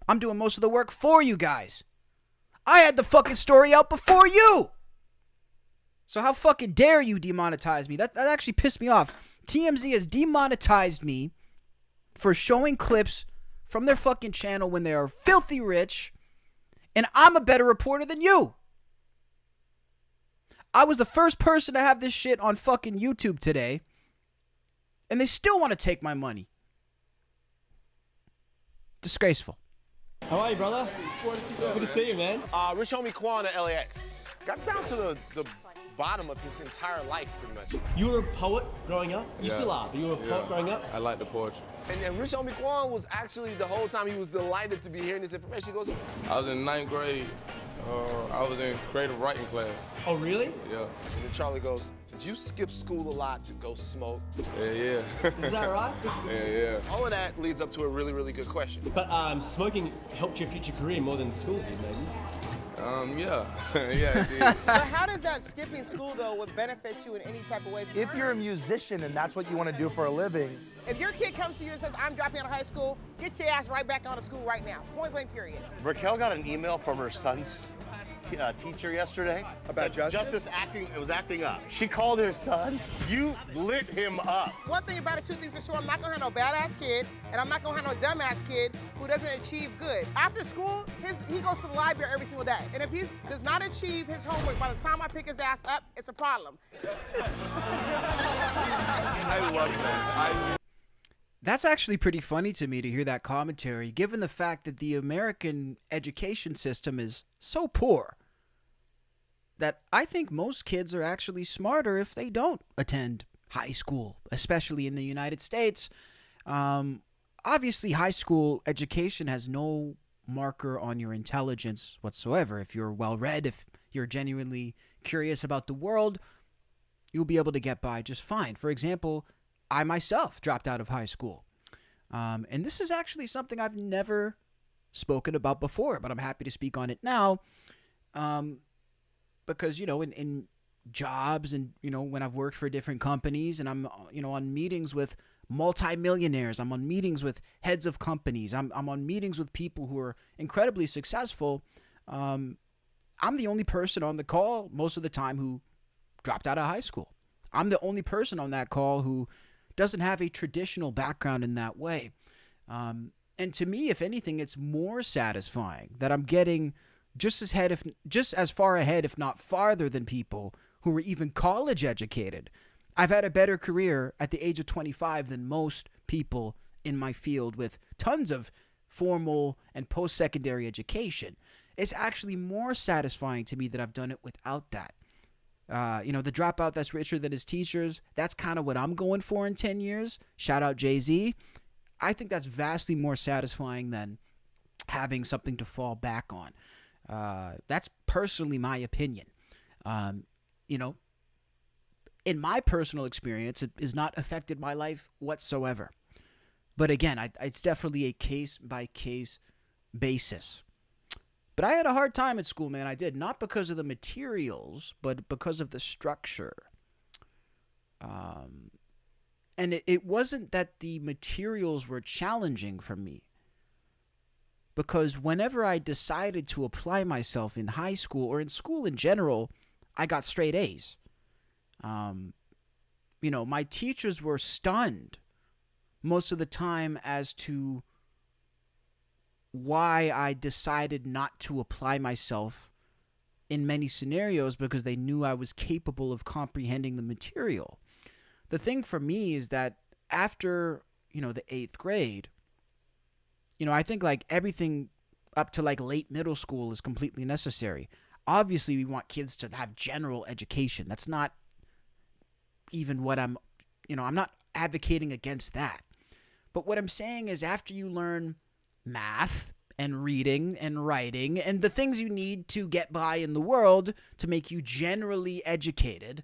I'm doing most of the work for you guys. I had the fucking story out before you. So how fucking dare you demonetize me? That actually pissed me off. TMZ has demonetized me for showing clips from their fucking channel when they are filthy rich, and I'm a better reporter than you. I was the first person to have this shit on fucking YouTube today, and they still want to take my money. Disgraceful. How are you, brother? Good to see you, man. Rich Homie Quan at LAX. Got down to the bottom of his entire life, pretty much. You were a poet growing up? You still are, but you were a poet growing up? I like the poetry. And Rich Homie Quan was actually, the whole time, he was delighted to be hearing this information. He goes, I was in 9th grade. I was in creative writing class. Oh, really? Yeah. And then Charlie goes, did you skip school a lot to go smoke? Yeah. Is that right? Yeah. All of that leads up to a really, really good question. But smoking helped your future career more than school did, maybe? Yeah. Yeah, it did. But how does that skipping school, though, would benefit you in any type of way? If you're a musician and that's what you want to do for a living. If your kid comes to you and says, I'm dropping out of high school, get your ass right back out of school right now. Point blank period. Raquel got an email from her son's teacher yesterday. About justice? Justice was acting up. She called her son. You lit him up. One thing about it, two things for sure, I'm not gonna have no badass kid, and I'm not gonna have no dumbass kid who doesn't achieve good. After school, he goes to the library every single day. And if he does not achieve his homework by the time I pick his ass up, it's a problem. I love that. That's actually pretty funny to me to hear that commentary, given the fact that the American education system is so poor that I think most kids are actually smarter if they don't attend high school, especially in the United States. Obviously, high school education has no marker on your intelligence whatsoever. If you're well-read, if you're genuinely curious about the world, you'll be able to get by just fine. For example, I myself dropped out of high school. And this is actually something I've never spoken about before, but I'm happy to speak on it now. Because, in jobs and, when I've worked for different companies and I'm, on meetings with multimillionaires, I'm on meetings with heads of companies, I'm on meetings with people who are incredibly successful. I'm the only person on the call most of the time who dropped out of high school. I'm the only person on that call who doesn't have a traditional background in that way. And to me, if anything, it's more satisfying that I'm getting just as far ahead, if not farther, than people who were even college educated. I've had a better career at the age of 25 than most people in my field with tons of formal and post-secondary education. It's actually more satisfying to me that I've done it without that. The dropout that's richer than his teachers, that's kind of what I'm going for in 10 years. Shout out Jay-Z. I think that's vastly more satisfying than having something to fall back on. That's personally my opinion. In my personal experience, it has not affected my life whatsoever. But again, it's definitely a case-by-case basis. But I had a hard time at school, man. I did. Not because of the materials, but because of the structure. And it wasn't that the materials were challenging for me. Because whenever I decided to apply myself in high school or in school in general, I got straight A's. My teachers were stunned most of the time as to why I decided not to apply myself in many scenarios, because they knew I was capable of comprehending the material. The thing for me is that after, the 8th grade, I think like everything up to like late middle school is completely necessary. Obviously, we want kids to have general education. That's not even what I'm not advocating against that. But what I'm saying is after you learn math and reading and writing and the things you need to get by in the world to make you generally educated,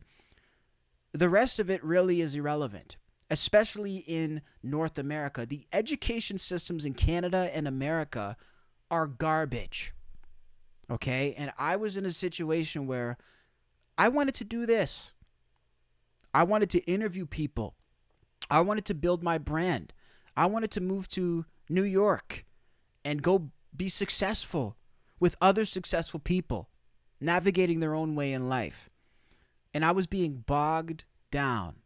the rest of it really is irrelevant, especially in North America. The education systems in Canada and America are garbage, okay? And I was in a situation where I wanted to do this. I wanted to interview people. I wanted to build my brand. I wanted to move to New York and go be successful with other successful people navigating their own way in life. And I was being bogged down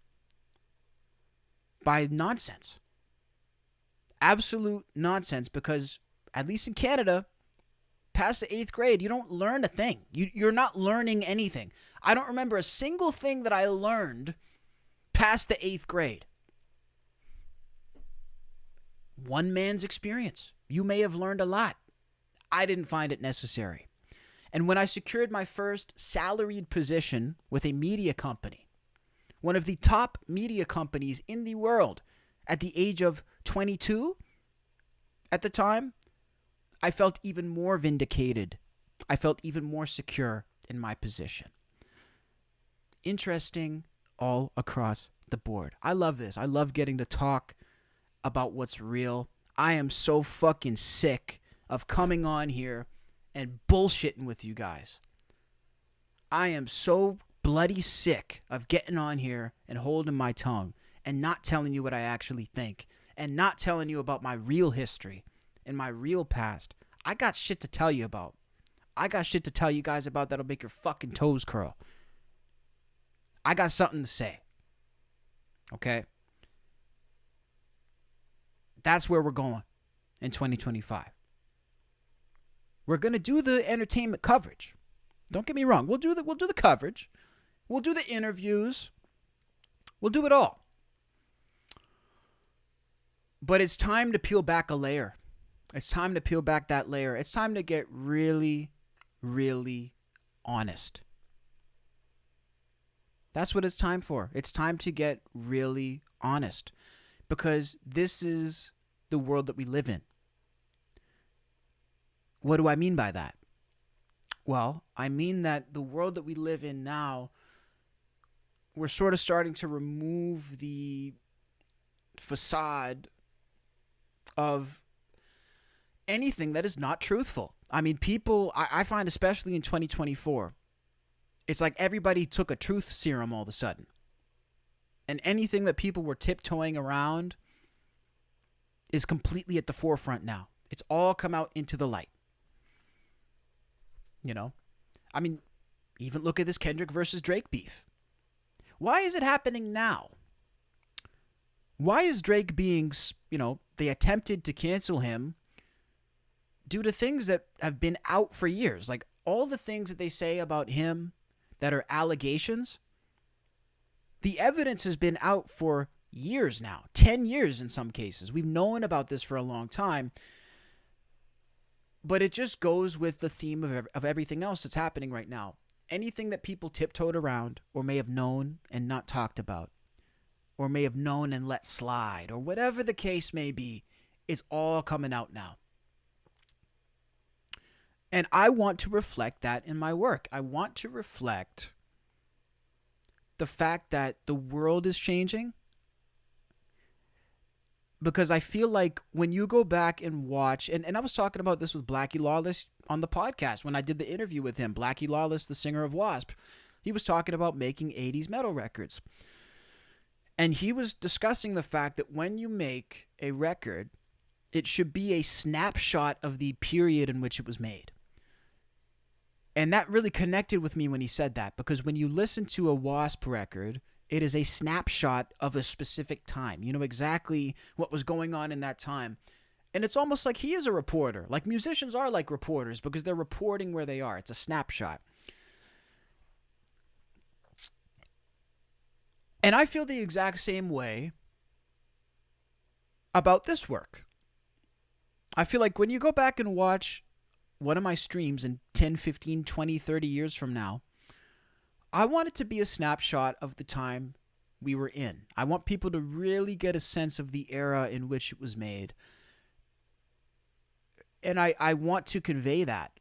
by nonsense. Absolute nonsense, because at least in Canada, past the 8th grade, you don't learn a thing. You're not learning anything. I don't remember a single thing that I learned past the 8th grade. One man's experience. You may have learned a lot. I didn't find it necessary. And when I secured my first salaried position with a media company, one of the top media companies in the world, at the age of 22 at the time, I felt even more vindicated I felt even more secure in my position. Interesting all across the board. I love this. I love getting to talk about what's real. I am so fucking sick of coming on here and bullshitting with you guys. I am so bloody sick of getting on here and holding my tongue and not telling you what I actually think and not telling you about my real history and my real past. I got shit to tell you about. I got shit to tell you guys about that'll make your fucking toes curl. I got something to say. Okay? That's where we're going in 2025. We're going to do the entertainment coverage. Don't get me wrong. We'll do the coverage. We'll do the interviews. We'll do it all. But it's time to peel back a layer. It's time to peel back that layer. It's time to get really, really honest. That's what it's time for. It's time to get really honest. Because this is the world that we live in. What do I mean by that? Well, I mean that the world that we live in now, we're sort of starting to remove the facade of anything that is not truthful. I mean, people, I find especially in 2024, it's like everybody took a truth serum all of a sudden. And anything that people were tiptoeing around is completely at the forefront now. It's all come out into the light. You know? I mean, even look at this Kendrick versus Drake beef. Why is it happening now? Why is Drake being, they attempted to cancel him due to things that have been out for years? Like all the things that they say about him that are allegations, the evidence has been out for years now, 10 years in some cases. We've known about this for a long time. But it just goes with the theme of everything else that's happening right now. Anything that people tiptoed around or may have known and not talked about, or may have known and let slide, or whatever the case may be, is all coming out now. And I want to reflect that in my work. I want to reflect the fact that the world is changing. Because I feel like when you go back and watch, and I was talking about this with Blackie Lawless on the podcast when I did the interview with him. Blackie Lawless, the singer of WASP. He was talking about making 80s metal records. And he was discussing the fact that when you make a record, it should be a snapshot of the period in which it was made. And that really connected with me when he said that, because when you listen to a WASP record, it is a snapshot of a specific time. You know exactly what was going on in that time. And it's almost like he is a reporter. Like musicians are like reporters because they're reporting where they are. It's a snapshot. And I feel the exact same way about this work. I feel like when you go back and watch one of my streams in 10, 15, 20, 30 years from now, I want it to be a snapshot of the time we were in. I want people to really get a sense of the era in which it was made. And I want to convey that.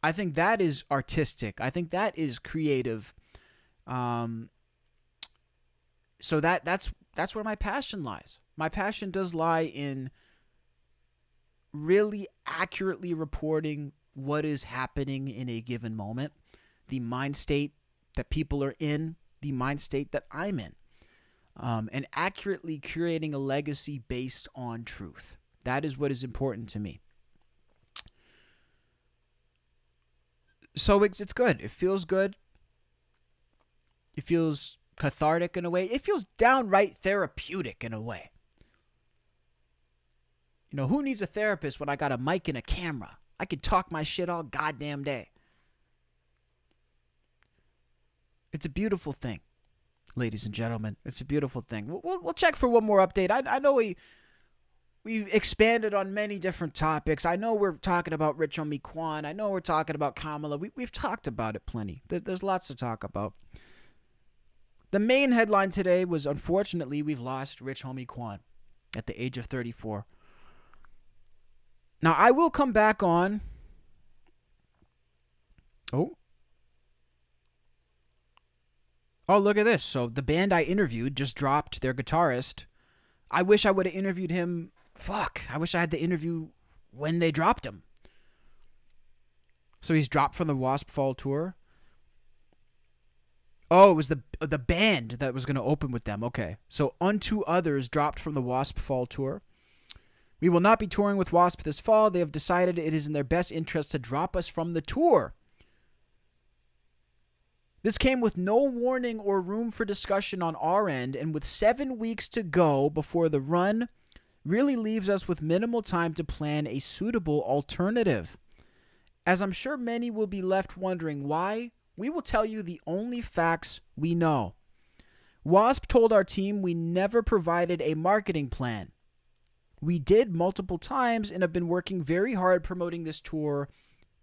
I think that is artistic. I think that is creative. So that's where my passion lies. My passion does lie in really accurately reporting what is happening in a given moment, the mind state that people are in, the mind state that I'm in, and accurately curating a legacy based on truth. That is what is important to me. So it's good. It feels good. It feels cathartic in a way. It feels downright therapeutic in a way. You know, who needs a therapist when I got a mic and a camera? I can talk my shit all goddamn day. It's a beautiful thing, ladies and gentlemen. It's a beautiful thing. We'll check for one more update. I know we've expanded on many different topics. I know we're talking about Rich Homie Quan. I know we're talking about Kamala. We've talked about it plenty. There's lots to talk about. The main headline today was, unfortunately, we've lost Rich Homie Quan at the age of 34. Now, I will come back on Oh. Oh, look at this. So the band I interviewed just dropped their guitarist. I wish I would have interviewed him. Fuck. I wish I had the interview when they dropped him. So he's dropped from the WASP Fall Tour. Oh, it was the band that was going to open with them. Okay. So Unto Others dropped from the WASP Fall Tour. We will not be touring with WASP this fall. They have decided it is in their best interest to drop us from the tour. This came with no warning or room for discussion on our end, and with 7 weeks to go before the run, really leaves us with minimal time to plan a suitable alternative. As I'm sure many will be left wondering why, we will tell you the only facts we know. WASP told our team we never provided a marketing plan. We did multiple times and have been working very hard promoting this tour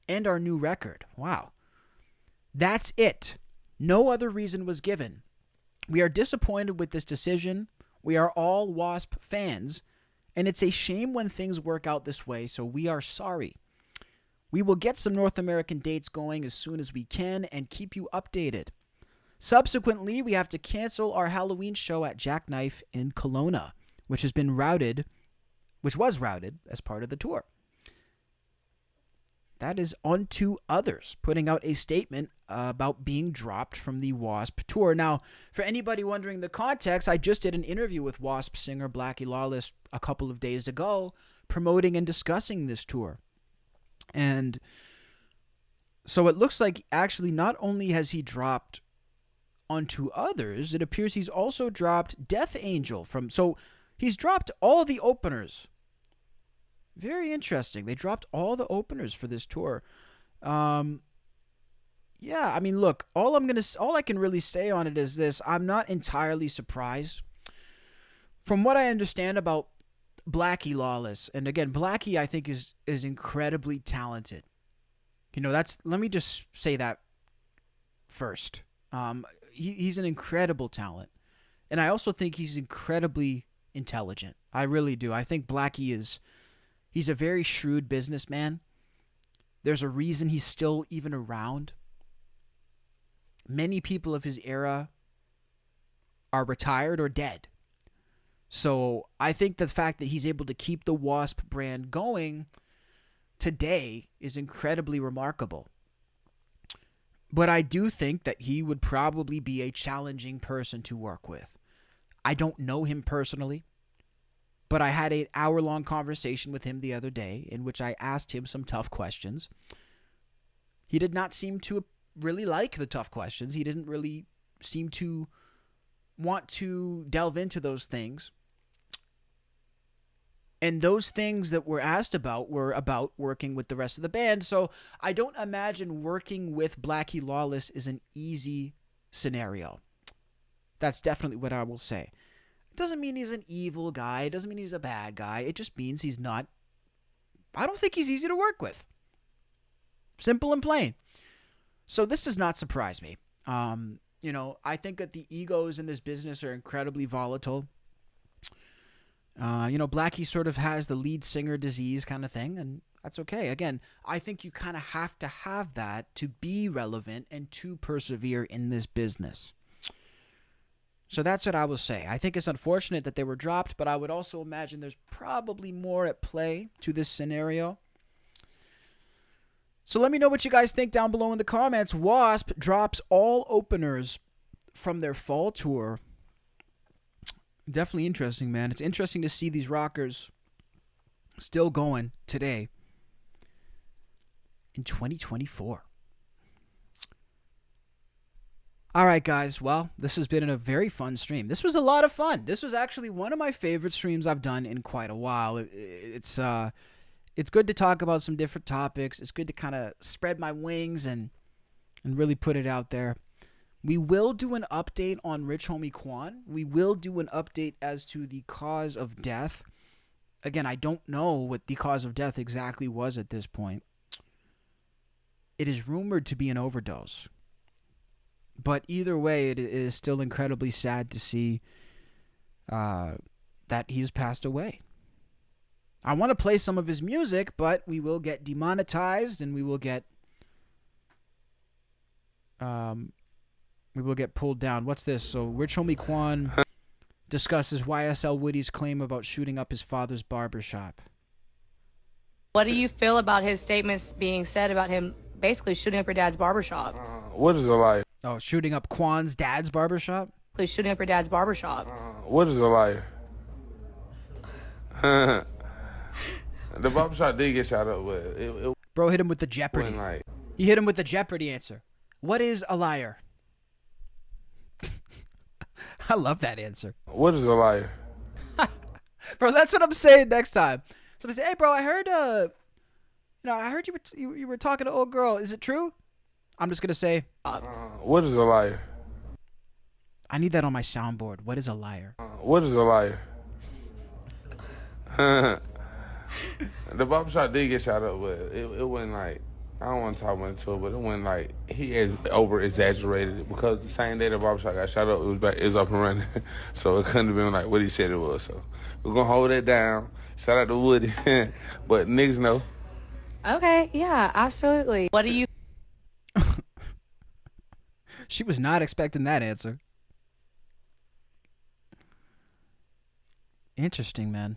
and our new record. Wow. That's it. No other reason was given. We are disappointed with this decision. We are all WASP fans, and it's a shame when things work out this way, so we are sorry. We will get some North American dates going as soon as we can and keep you updated. Subsequently, we have to cancel our Halloween show at Jackknife in Kelowna, which was routed as part of the tour. That is Unto Others, putting out a statement about being dropped from the WASP tour. Now, for anybody wondering the context, I just did an interview with WASP singer Blackie Lawless a couple of days ago, promoting and discussing this tour. And so it looks like actually not only has he dropped Unto Others, it appears he's also dropped Death Angel from... So he's dropped all the openers. Very interesting. They dropped all the openers for this tour. Yeah, I mean, look, all I can really say on it is this. I'm not entirely surprised. From what I understand about Blackie Lawless, and again, Blackie I think is incredibly talented. You know, let me just say that first. He's an incredible talent. And I also think he's incredibly intelligent. I really do. I think Blackie he's a very shrewd businessman. There's a reason he's still even around. Many people of his era are retired or dead. So I think the fact that he's able to keep the WASP brand going today is incredibly remarkable. But I do think that he would probably be a challenging person to work with. I don't know him personally, but I had an hour-long conversation with him the other day in which I asked him some tough questions. He did not seem to really like the tough questions. He didn't really seem to want to delve into those things. And those things that were asked about were about working with the rest of the band. So I don't imagine working with Blackie Lawless is an easy scenario. That's definitely what I will say. It doesn't mean he's an evil guy. It doesn't mean he's a bad guy. It just means he's not... I don't think he's easy to work with. Simple and plain. So this does not surprise me. You know, I think that the egos in this business are incredibly volatile. You know, Blackie sort of has the lead singer disease kind of thing, and that's okay. Again, I think you kind of have to have that to be relevant and to persevere in this business. So that's what I will say. I think it's unfortunate that they were dropped, but I would also imagine there's probably more at play to this scenario. So let me know what you guys think down below in the comments. WASP drops all openers from their fall tour. Definitely interesting, man. It's interesting to see these rockers still going today in 2024. All right, guys. Well, this has been a very fun stream. This was a lot of fun. This was actually one of my favorite streams I've done in quite a while. It's good to talk about some different topics. It's good to kind of spread my wings and really put it out there. We will do an update on Rich Homie Quan. We will do an update as to the cause of death. Again, I don't know what the cause of death exactly was at this point. It is rumored to be an overdose. But either way, it is still incredibly sad to see that he's passed away. I want to play some of his music, but we will get demonetized and we will get we will get pulled down. What's this? So Rich Homie Quan discusses YSL Woody's claim about shooting up his father's barbershop. What do you feel about his statements being said about him basically shooting up your dad's barbershop? What is a liar? Oh, shooting up Quan's dad's barbershop? Please shooting up your dad's barbershop. What is a liar? The barbershop did get shot up, but it Bro hit him with the Jeopardy. Like, he hit him with the Jeopardy answer. What is a liar? I love that answer. What is a liar? Bro, that's what I'm saying next time. Somebody say, "Hey, bro, I heard, I heard you were talking to old girl. Is it true?" I'm just gonna say, what is a liar? I need that on my soundboard. What is a liar? What is a liar? The barbershop did get shot up, but it wasn't like, I don't want to talk much to it, but it wasn't like he has over exaggerated it, because the same day the barbershop got shot up, it was up and running. So it couldn't have been like what he said it was. So we're gonna hold that down. Shout out to Woody. But niggas know. Okay, yeah, absolutely. What do you... She was not expecting that answer. Interesting, man.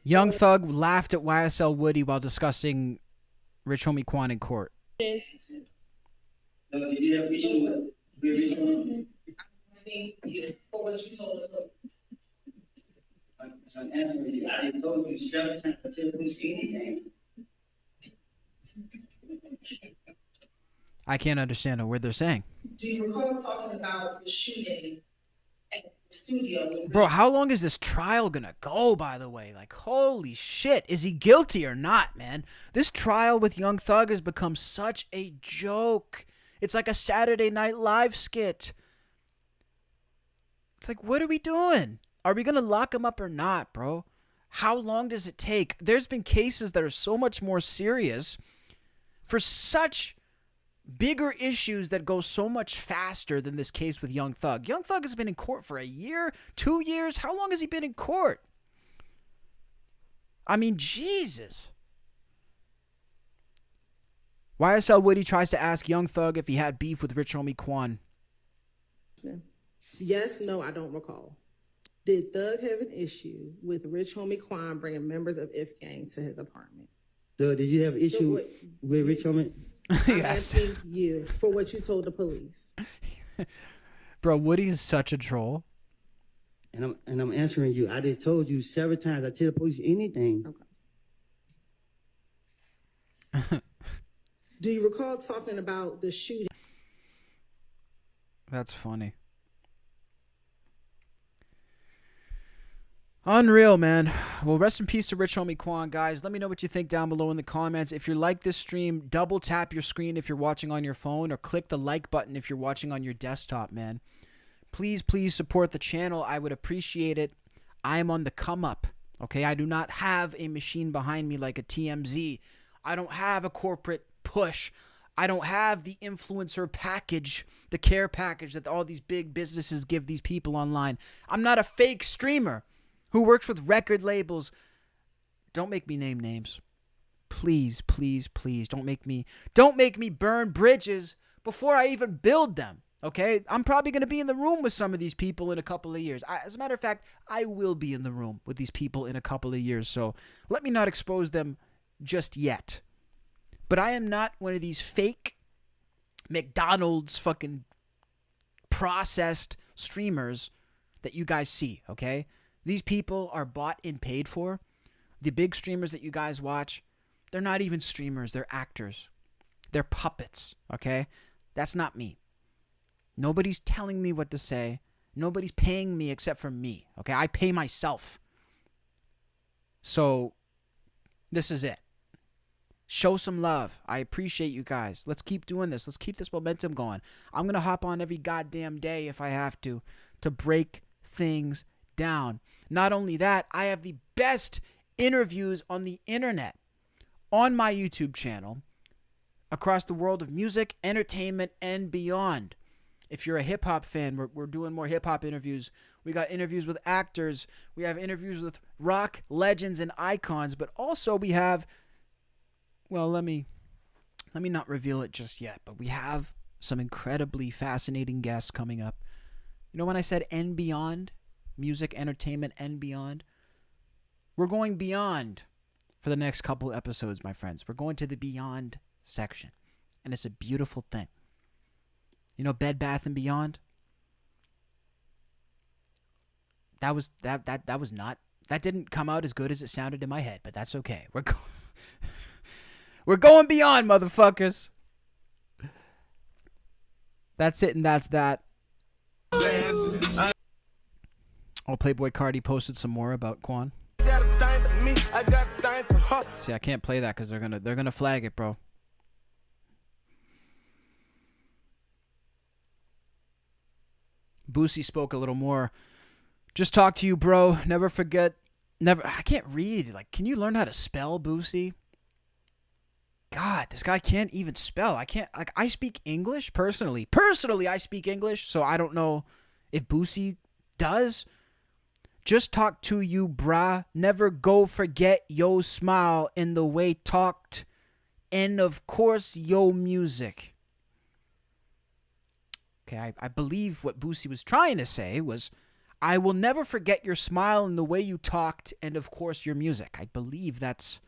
Young Thug laughed at YSL Woody while discussing Rich Homie Quan in court. I can't understand a word they're saying. Do you recall talking about the shooting at the studio? Bro, how long is this trial gonna go, by the way? Like, holy shit. Is he guilty or not, man? This trial with Young Thug has become such a joke. It's like a Saturday Night Live skit. It's like, what are we doing? Are we gonna lock him up or not, bro? How long does it take? There's been cases that are so much more serious for such bigger issues that go so much faster than this case with Young Thug. Young Thug has been in court for a year, 2 years. How long has he been in court? I mean, Jesus. YSL Woody tries to ask Young Thug if he had beef with Rich Homie Quan. Yes, no, I don't recall. Did Thug have an issue with Rich Homie Quan bringing members of If Gang to his apartment? So did you have an issue with Rich Homie? I'm asking you for what you told the police. Bro, Woody's such a troll. And I'm answering you. I just told you several times. I tell the police anything. Okay. Do you recall talking about the shooting? That's funny. Unreal, man. Well, rest in peace to Rich Homie Quan, guys. Let me know what you think down below in the comments. If you like this stream, double tap your screen if you're watching on your phone, or click the like button if you're watching on your desktop, man. Please, please support the channel. I would appreciate it. I am on the come up, okay? I do not have a machine behind me like a TMZ. I don't have a corporate push. I don't have the influencer package, the care package that all these big businesses give these people online. I'm not a fake streamer who works with record labels. Don't make me name names. Please, please, please don't make me burn bridges before I even build them. Okay? I'm probably going to be in the room with some of these people in a couple of years. As a matter of fact, I will be in the room with these people in a couple of years. So let me not expose them just yet. But I am not one of these fake McDonald's fucking processed streamers that you guys see, okay? These people are bought and paid for. The big streamers that you guys watch, they're not even streamers. They're actors. They're puppets, okay? That's not me. Nobody's telling me what to say. Nobody's paying me except for me, okay? I pay myself. So this is it. Show some love. I appreciate you guys. Let's keep doing this. Let's keep this momentum going. I'm going to hop on every goddamn day if I have to break things down. Not only that, I have the best interviews on the internet on my YouTube channel across the world of music, entertainment, and beyond. If you're a hip-hop fan, we're doing more hip-hop interviews. We got interviews with actors. We have interviews with rock legends and icons. But also we have well, let me not reveal it just yet, but we have some incredibly fascinating guests coming up. You know when I said and beyond, music, entertainment, and beyond? We're going beyond for the next couple episodes, my friends. We're going to the beyond section, and it's a beautiful thing. You know, Bed Bath and Beyond. That didn't come out as good as it sounded in my head, but that's okay. We're going beyond, motherfuckers. That's it, and that's that. Oh, Playboy Cardi posted some more about Quan. See, I can't play that because they're gonna flag it, bro. Boosie spoke a little more. Just talk to you, bro. Never forget. Never. I can't read. Like, can you learn how to spell, Boosie? God, this guy can't even spell. I can't. Like, I speak English personally. Personally, I speak English, so I don't know if Boosie does. Just talk to you, brah. Never go forget yo smile in the way talked. And of course, yo music. Okay, I believe what Boosie was trying to say was, I will never forget your smile and the way you talked, and of course your music. I believe that's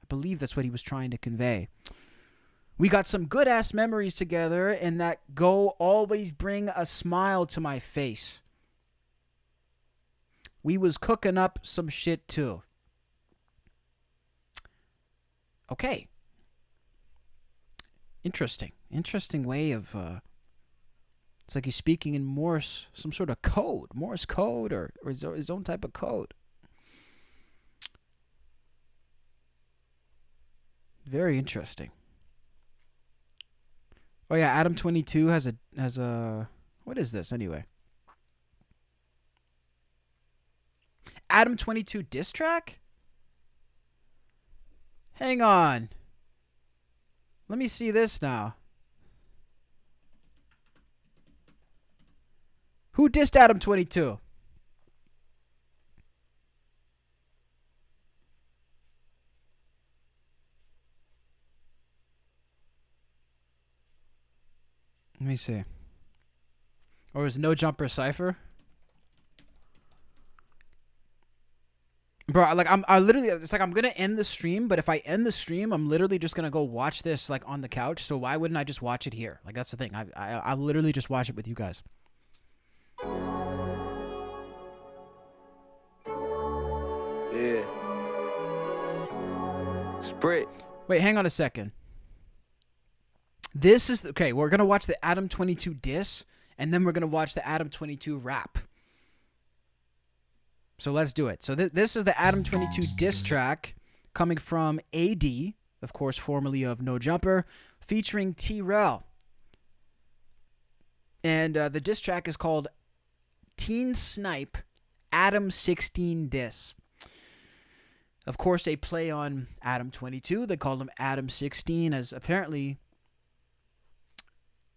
what he was trying to convey. We got some good ass memories together, and that go always bring a smile to my face. We was cooking up some shit too. Okay. Interesting way of it's like he's speaking in Morse, some sort of code, Morse code, or his own type of code. Very interesting. Oh yeah, Adam 22 has a what is this anyway? Adam 22 diss track? Hang on. Let me see this now. Who dissed Adam 22? Let me see. Or is No Jumper Cypher? Bro, like I literally, it's like I'm gonna end the stream, but if I end the stream, I'm literally just gonna go watch this like on the couch. So why wouldn't I just watch it here? Like that's the thing. I literally just watch it with you guys. Yeah. Sprit. Wait, hang on a second. This is okay. We're gonna watch the Adam 22 diss, and then we're gonna watch the Adam 22 rap. So let's do it. So this is the Adam 22 diss track coming from AD, of course, formerly of No Jumper, featuring T-Rel. And the diss track is called Teen Snipe Adam 16 Diss. Of course, a play on Adam 22. They called him Adam 16 as apparently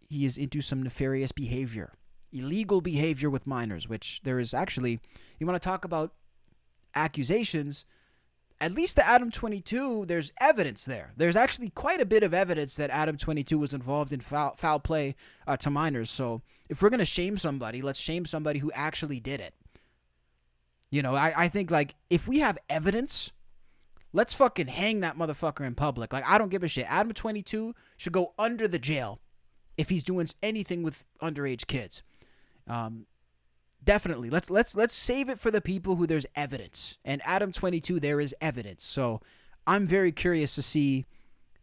he is into some nefarious behavior. Illegal behavior with minors, which there is actually, you want to talk about accusations, at least the Adam 22, there's evidence there. There's actually quite a bit of evidence that Adam 22 was involved in foul play to minors. So if we're going to shame somebody, let's shame somebody who actually did it. You know, I think, like, if we have evidence, let's fucking hang that motherfucker in public. Like, I don't give a shit. Adam 22 should go under the jail if he's doing anything with underage kids. Definitely. Let's save it for the people who there's evidence. And Adam 22, there is evidence. So I'm very curious to see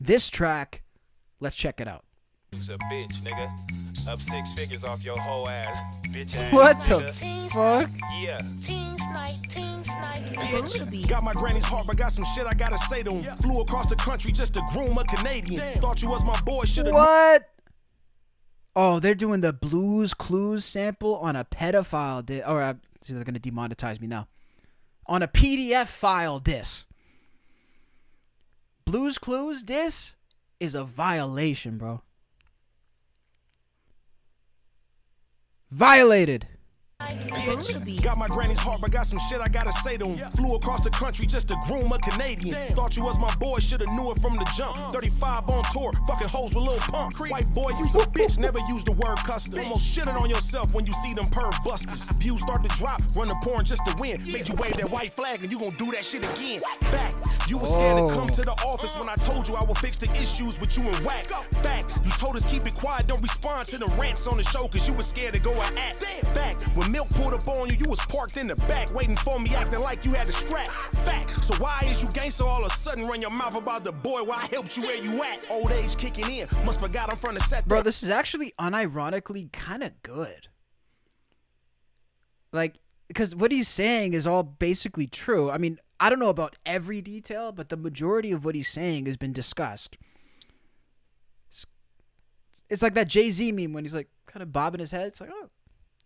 this track. Let's check it out. Who's a bitch, nigga? Up 6 figures off your whole ass, bitch ass. What nigga. the fuck? Yeah. Teen snipe, Bitch. Got my granny's heart, but got some shit I gotta say to him. Flew across the country just to groom a Canadian. Thought you was my boy, should've. What? Oh, they're doing the Blues Clues sample on a pedophile diss. Or, see, they're going to demonetize me now. On a PDF file diss. Blues Clues diss is a violation, bro. Violated. Got my granny's heart, but got some shit I gotta say to him. Flew across the country just to groom a Canadian. Thought you was my boy, shoulda knew it from the jump. 35 on tour, fucking hoes with Lil Pump. White boy, you's a bitch, never use the word custom. Almost shitting on yourself when you see them perv busters. Views start to drop, run the porn just to win. Made you wave that white flag and you gon' do that shit again. Fact, you was scared to come to the office when I told you I would fix the issues with you and Whack. Fact, you told us keep it quiet, don't respond to the rants on the show cause you was scared to go and act. Fact, when Milk pulled up on you, you was parked in the back waiting for me acting like you had the strap. Fact, so why is you gangster all of a sudden run your mouth about the boy where I helped you where you at? Old age kicking in, must forgot I'm from the set. Bro, this is actually unironically kind of good. Like, because what he's saying is all basically true. I mean, I don't know about every detail, but the majority of what he's saying has been discussed. It's like that Jay-Z meme when he's like kind of bobbing his head. It's like, oh,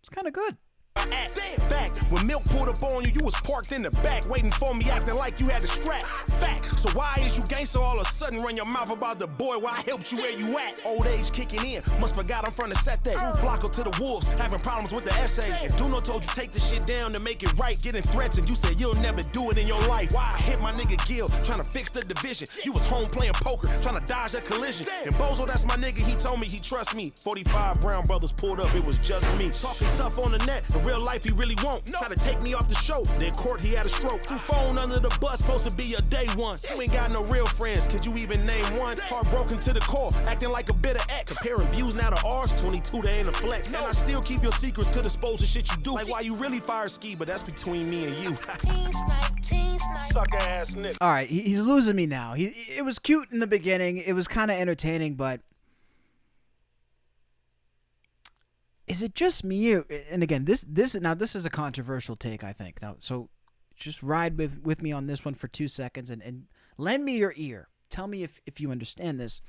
it's kind of good. Fact, when Milk pulled up on you, you was parked in the back waiting for me acting like you had the strap. Fact, so why is you gangster all of a sudden run your mouth about the boy where I helped you where you at? Old age kicking in, must forgot I'm from the set day. Flocko to the wolves, having problems with the essay. And Duno told you take the shit down to make it right, getting threats and you said you'll never do it in your life. Why I hit my nigga Gil, trying to fix the division. You was home playing poker, trying to dodge a collision. And Bozo, that's my nigga, he told me he trusts me. 45 Brown brothers pulled up, it was just me. Talking tough on the net, in real life he really won't. Try to take me off the show, then court he had a stroke. Threw phone under the bus, supposed to be your day one. You ain't got no real friends, could you even name one? Heartbroken to the core, acting like a bitter ex. Comparing views now to ours, 22 they ain't a flex. And I still keep your secrets, could expose the shit you do. Like why you really fire ski, but that's between me and you. Sucker ass nigga. All right, he's losing me now. It was cute in the beginning. It was kind of entertaining, but is it just me? And again, this is a controversial take, I think. Now, so just ride with me on this one for 2 seconds and lend me your ear. Tell me if you understand this.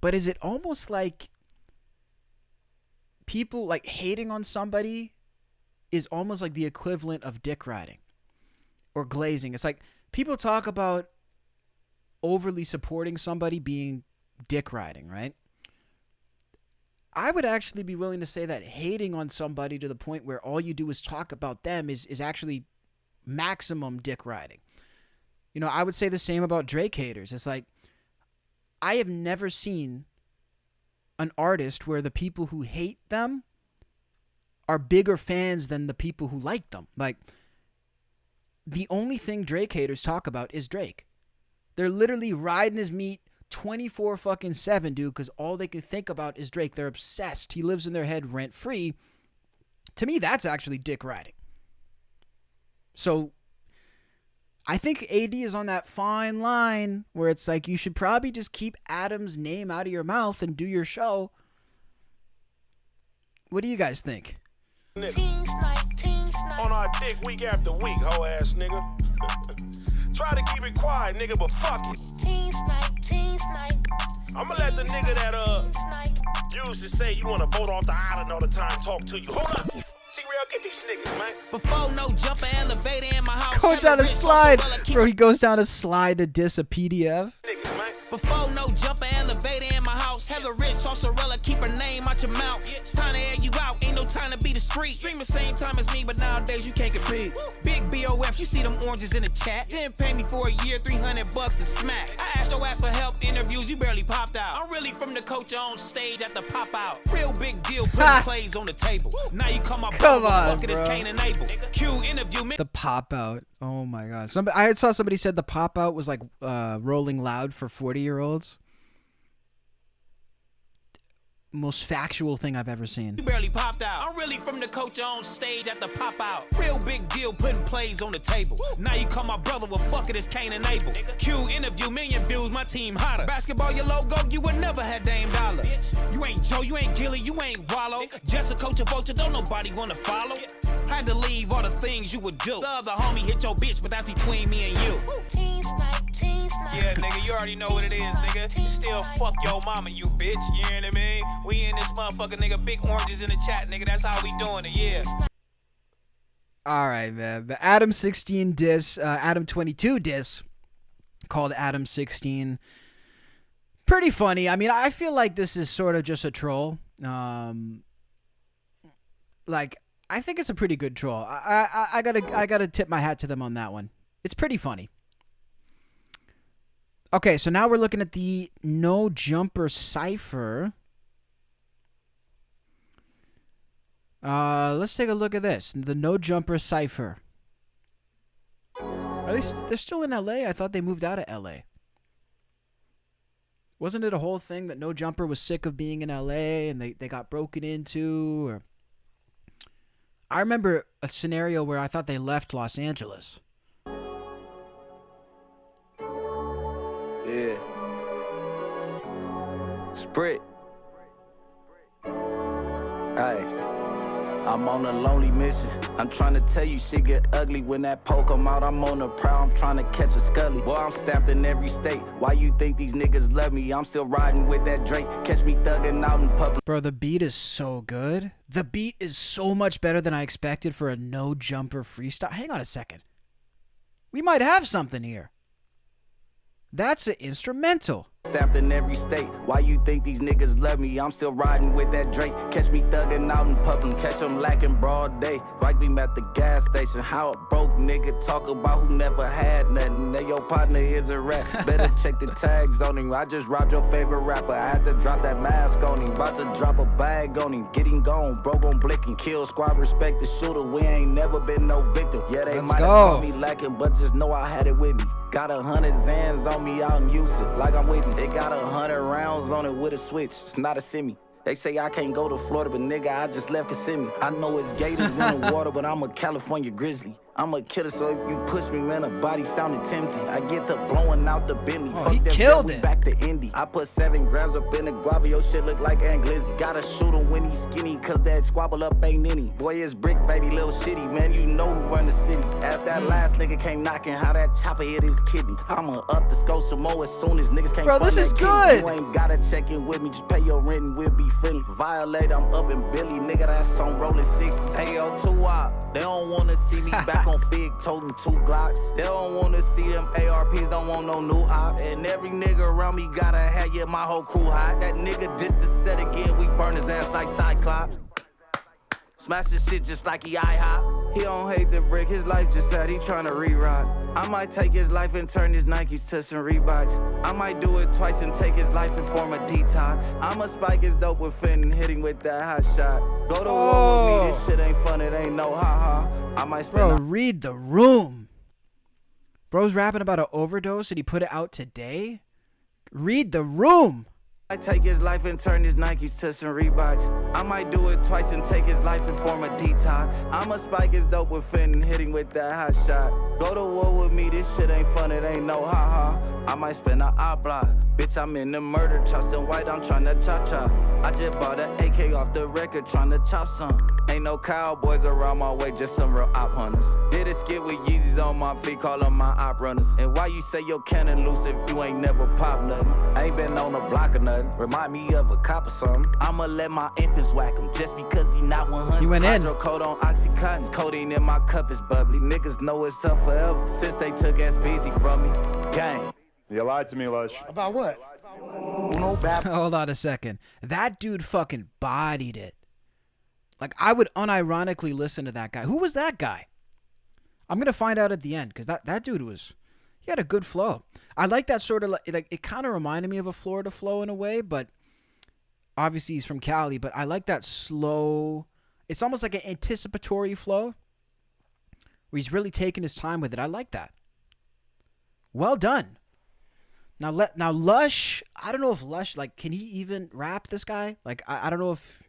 But is it almost like people like hating on somebody is almost like the equivalent of dick riding or glazing? It's like people talk about overly supporting somebody being dick riding, right? I would actually be willing to say that hating on somebody to the point where all you do is talk about them is actually maximum dick riding. You know, I would say the same about Drake haters. It's like, I have never seen an artist where the people who hate them are bigger fans than the people who like them. Like, the only thing Drake haters talk about is Drake. They're literally riding his meat 24/7, dude, because all they can think about is Drake. They're obsessed. He lives in their head rent free. To me, that's actually dick riding. So I think AD is on that fine line where it's like you should probably just keep Adam's name out of your mouth and do your show. What do you guys think? On our dick week after week, hoe ass nigga. Try to keep it quiet, nigga, but fuck it. I'ma let the nigga that used to say you wanna vote off the island all the time talk to you. Hold up. T-Rail, get these niggas, man. Before no jumper elevator in my house. Going down a slide. Bro, he goes down a slide to diss a PDF. Niggas, man. Before no jumper elevator in my house. Hella rich, Sorcerella, keep her name out your mouth. Time to air you out, ain't no time to be the street. Stream the same time as me, but nowadays you can't compete. Big BOF, you see them oranges in the chat. Didn't pay me for a year, $300 to smack. I asked your ass for help, interviews, you barely popped out. I'm really from the coach on stage at the pop out. Real big deal, putting plays on the table. Now you come up. Come on, fuck it, bro. it's Cain and Abel. Q interview me. The pop out. Oh my god. I saw somebody said the pop out was like Rolling Loud for 40-year-olds. Most factual thing I've ever seen. You barely popped out. I'm really from the coach on stage at the pop out. Real big deal, putting plays on the table. Now you call my brother, well fuck it, it's Cain and Abel. Q interview, million views, my team hotter. Basketball, your logo, you would never have Dame Dollar. You ain't Joe, you ain't Gilly, you ain't Wallow. Just a coach of vulture, don't nobody wanna follow. Had to leave all the things you would do. The other homie hit your bitch, but that's between me and you. Yeah, nigga, you already know what it is, nigga. Still fuck your mama, you bitch. You hear what I mean? We in this motherfucker, nigga. Big oranges in the chat, nigga. That's how we doing it, yeah. All right, man. The Adam 16 diss, Adam 22 diss called Adam 16. Pretty funny. I mean, I feel like this is sort of just a troll. Like, I think it's a pretty good troll. I gotta tip my hat to them on that one. It's pretty funny. Okay, so now we're looking at the no jumper cipher. Let's take a look at this. The no jumper cipher. Are they're still in LA? I thought they moved out of LA. Wasn't it a whole thing that No Jumper was sick of being in LA and they got broken into? Or I remember a scenario where I thought they left Los Angeles. Yeah. Sprit. Hey. I'm on a lonely mission. I'm trying to tell you shit get ugly when that pole come out. I'm on the prowl, I'm trying to catch a scully. Boy, I'm stamped in every state. Why you think these niggas love me? I'm still riding with that Drake. Catch me thugging out in public. Bro, the beat is so good. The beat is so much better than I expected for a No Jumper freestyle. Hang on a second. We might have something here. That's an instrumental. Stamped in every state. Why you think these niggas love me? I'm still riding with that Drake. Catch me thugging out in public. Catch them lacking broad day. Like me at the gas station. How a broke nigga talk about who never had nothing. That your partner is a rat. Better check the tags on him. I just robbed your favorite rapper. I had to drop that mask on him. About to drop a bag on him. Get him gone. Bro gon' blinking. Kill squad, respect the shooter. We ain't never been no victim. Yeah, they might have called me lacking, but just know I had it with me. Got 100 Zans on me out in Houston, like I'm with me. They got 100 rounds on it with a switch. It's not a semi. They say I can't go to Florida, but nigga, I just left Kissimmee. I know it's gators in the water, but I'm a California grizzly. I'm a killer, so if you push me, man, a body sounded tempting. I get the blowing out the Bentley. Oh, he killed it. Back to Indy. I put 7 grams up in the guava. Your shit look like Anglizzy. Gotta shoot him when he's skinny, cause that squabble up ain't any. Boy, it's brick, baby, little shitty. Man, you know who run the city. Ask that last nigga came knocking how that chopper hit his kidney. I'ma up the scope some more as soon as niggas can't. Bro, this is good. You ain't gotta check in with me. Just pay your rent and we'll be friendly. Violate, I'm up in Billy. Nigga, that's on rolling 60. Hey, yo, 2-op. They don't wanna see me back on Fig toting 2 Glocks. They don't wanna see them ARPs, don't want no new ops. And every nigga around me got a hat, yeah, my whole crew hot. That nigga dissed the set again, we burn his ass like Cyclops. Smash his shit just like he IHOP. He don't hate the brick, his life just sad, he tryna rewrite. I might take his life and turn his Nikes to some Reeboks. I might do it twice and take his life and form a detox. I'ma spike his dope with Finn and hit him with that hot shot. Go to war with me, this shit ain't fun, it ain't no ha-ha. I might spend Bro, read the room. Bro's rapping about an overdose and he put it out today? Read the room. I take his life and turn his Nikes to some Reeboks. I might do it twice and take his life and form a detox. I'ma spike his dope with Finn and hit him with that hot shot. Go to war with me, this shit ain't fun, it ain't no ha-ha. I might spend a block. Bitch, I'm in the murder, Charleston White, I'm tryna cha-cha. I just bought an AK off the record, tryna chop some. Ain't no cowboys around my way, just some real op hunters. Did a skit with Yeezys on my feet, call them my op runners. And why you say your cannon loose if you ain't never pop nothing? Ain't been on the block or nothing. Remind me of a cop or something. I'ma let my infants whack him just because he not 100. You went in. Hydrocodone on Oxycontin. Codeine in my cup is bubbly. Niggas know it's up forever since they took SBZ from me. Gang. You lied to me, Lush. About what? Hold on a second. That dude fucking bodied it. Like, I would unironically listen to that guy. Who was that guy? I'm going to find out at the end, because that dude he had a good flow. I like that sort of, like it kind of reminded me of a Florida flow in a way, but obviously he's from Cali, but I like that slow, it's almost like an anticipatory flow, where he's really taking his time with it. I like that. Well done. Now Lush, I don't know if Lush, like, can he even rap, this guy? Like, I don't know if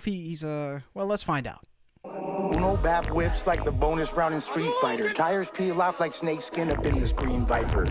he's well, let's find out. Uno bap whips like the bonus round in Street Fighter. Tires peel off like snake skin up in this green Viper.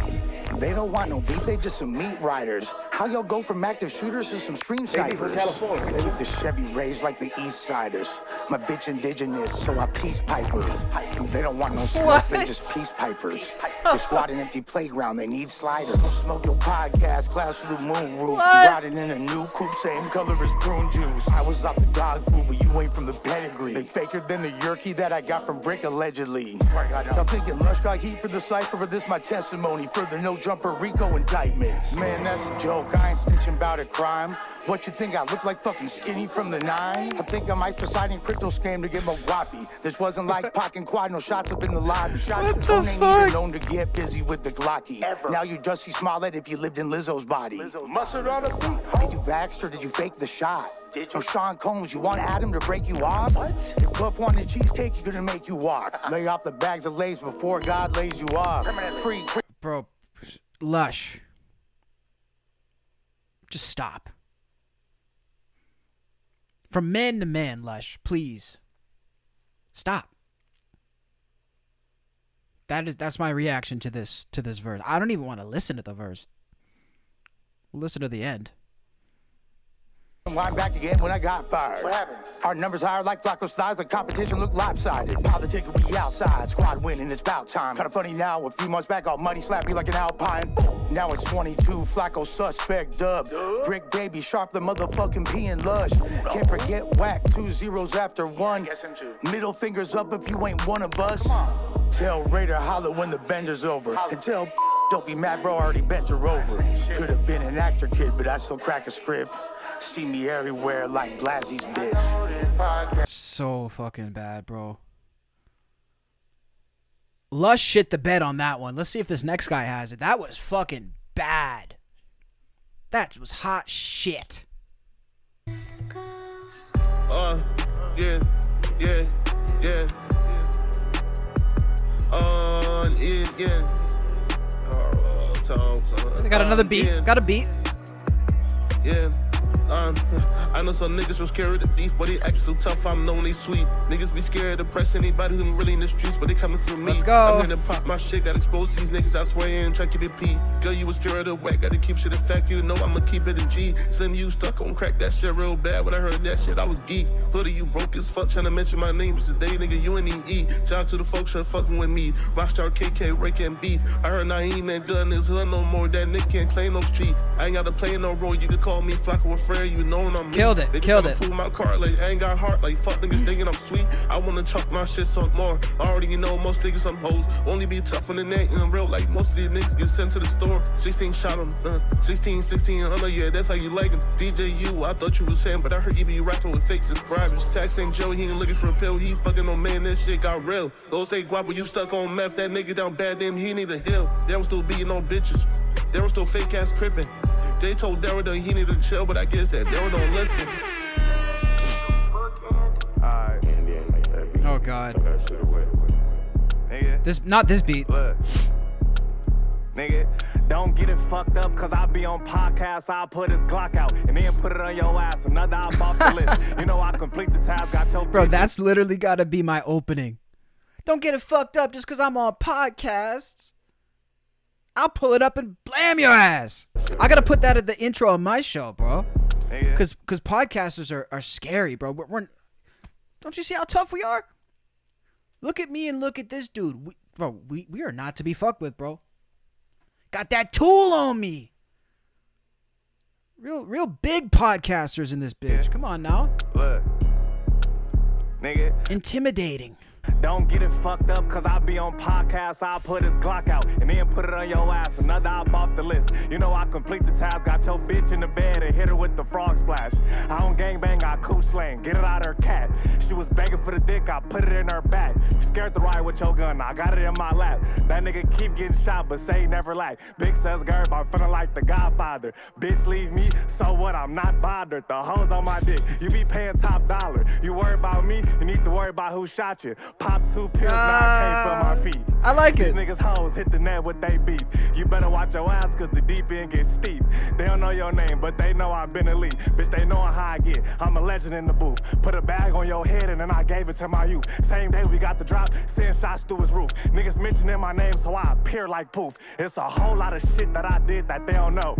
They don't want no beef, they just some meat riders. How y'all go from active shooters to some stream snipers? California. Keep the Chevy raised like the East Siders. My bitch indigenous, so I peace piper. They don't want no smoke, they just peace pipers. They squat an empty playground, they need sliders. Don't smoke your podcast, clouds through the moon roof. Riding in a new coupe, same color as prune juice. I was off the dog food, but you ain't from the pedigree. They faker than the yerky that I got from Brick, allegedly. Y'all thinking Lush got heat for the cipher, but this my testimony for the no jumper Rico indictments. Man, that's a joke, I ain't snitching about a crime. What you think I look like fucking skinny from the 9? I think I might Poseidon crypto scam to get my whoppy. This wasn't like Pac and Quad, no shots up in the lobby. What the ain't fuck? even known to get busy with the Glocky. Ever. Now you Jussie Smollett if you lived in Lizzo's body. Mustard on a beat. Did you vaxxed or did you fake the shot? No Sean Combs, you want Adam to break you off? What? If Cliff wanted cheesecake, you're gonna make you walk. Lay off the bags of Lays before God lays you off. Free. Bro, Lush. Just stop. From man to man, Lush, please. Stop. That's my reaction to this verse. I don't even want to listen to the verse. Listen to the end. I'm back again when I got fired. What happened? Our numbers higher like Flacco's thighs. The competition look lopsided. Politics we outside. Squad winning, it's about time. Kinda funny now. A few months back, all money slapped me like an Alpine. Now it's 22. Flacco suspect dub. Brick baby sharp the motherfucking P and Lush. Can't forget whack. 2 zeros after 1. Middle fingers up if you ain't one of us. Tell Raider holler when the bender's over. And tell don't be mad, bro. I already bent her over. Could have been an actor kid, but I still crack a script. See me everywhere like Blasie's bitch. So fucking bad, bro. Lush shit the bed on that one. Let's see if this next guy has it. That was fucking bad. That was hot shit. Yeah. They got another beat. Got a beat. Yeah. I know some niggas was scared of the beef, but they act so tough, I'm known they sweet. Niggas be scared to press anybody who really in the streets, but they coming through me. Let's go. I'm here to pop my shit, gotta expose these niggas, I swear, and try to keep it P. Girl, you was scared of the whack, gotta keep shit in fact, you know I'ma keep it in G. Slim, you stuck on crack, that shit real bad. When I heard that shit, I was geek. Hoodie, you broke as fuck, tryna mention my name today, nigga, you and E. Shout out to the folks tryna fucking with me. Rockstar KK, Rick and Beef. I heard Naeem ain't good in his hood no more, that nigga can't claim no street. I ain't gotta play no role, you can call me Flacco a friend, you know I'm me. Killed it, they killed it. Pull my car, like, I ain't got heart, like, fuck niggas thinking I'm sweet. I wanna chop my shit some more. Already you know most niggas some hoes. Only be tough on the neck and real, like, most of these niggas get sent to the store. 16 shot them, 16, I know, yeah, that's how you like them. DJ U, I thought you was saying, but I heard you be rapping with fake subscribers. Tax ain't Joe, he ain't looking for a pill, he fucking on man, that shit got real. Those say guapo, you stuck on meth, that nigga down bad, damn, he need a hill. They was still beating on bitches. They were still fake ass crippin'. They told Daryl that he needed to chill, but I guess that Daryl don't listen. Oh god. Not this beat. Look. Nigga, don't get it fucked up, cause I be on podcasts, I'll put his Glock out, and then put it on your ass, another album off the list. You know I complete the task, got your Bro, that's literally gotta be my opening. Don't get it fucked up just cause I'm on podcasts. I'll pull it up and blam your ass. I gotta put that at the intro of my show, bro. Cause podcasters are scary, bro. Don't you see how tough we are? Look at me and look at this dude. We are not to be fucked with, bro. Got that tool on me. Real big podcasters in this bitch. Come on now. Look. Nigga. Intimidating. Don't get it fucked up, cause I be on podcasts, I'll put his Glock out, and then put it on your ass, another album off the list. You know I complete the task, got your bitch in the bed and hit her with the frog splash. I don't gangbang, I cool slang, get it out her cat. She was begging for the dick, I put it in her back. You scared to ride with your gun, I got it in my lap. That nigga keep getting shot, but say never lack. Big says Gerb, I'm feeling like the Godfather. Bitch leave me, so what, I'm not bothered. The hoes on my dick, you be paying top dollar. You worry about me, you need to worry about who shot you. Pop 2 pills, now I can't feel my feet. I like it. These niggas hoes hit the net with they beef. You better watch your ass, cause the deep end gets steep. They don't know your name, but they know I've been elite. Bitch, they know how I get. I'm a legend in the booth. Put a bag on your head and then I gave it to my youth. Same day we got the drop, send shots through his roof. Niggas mentioning my name, so I appear like poof. It's a whole lot of shit that I did that they don't know.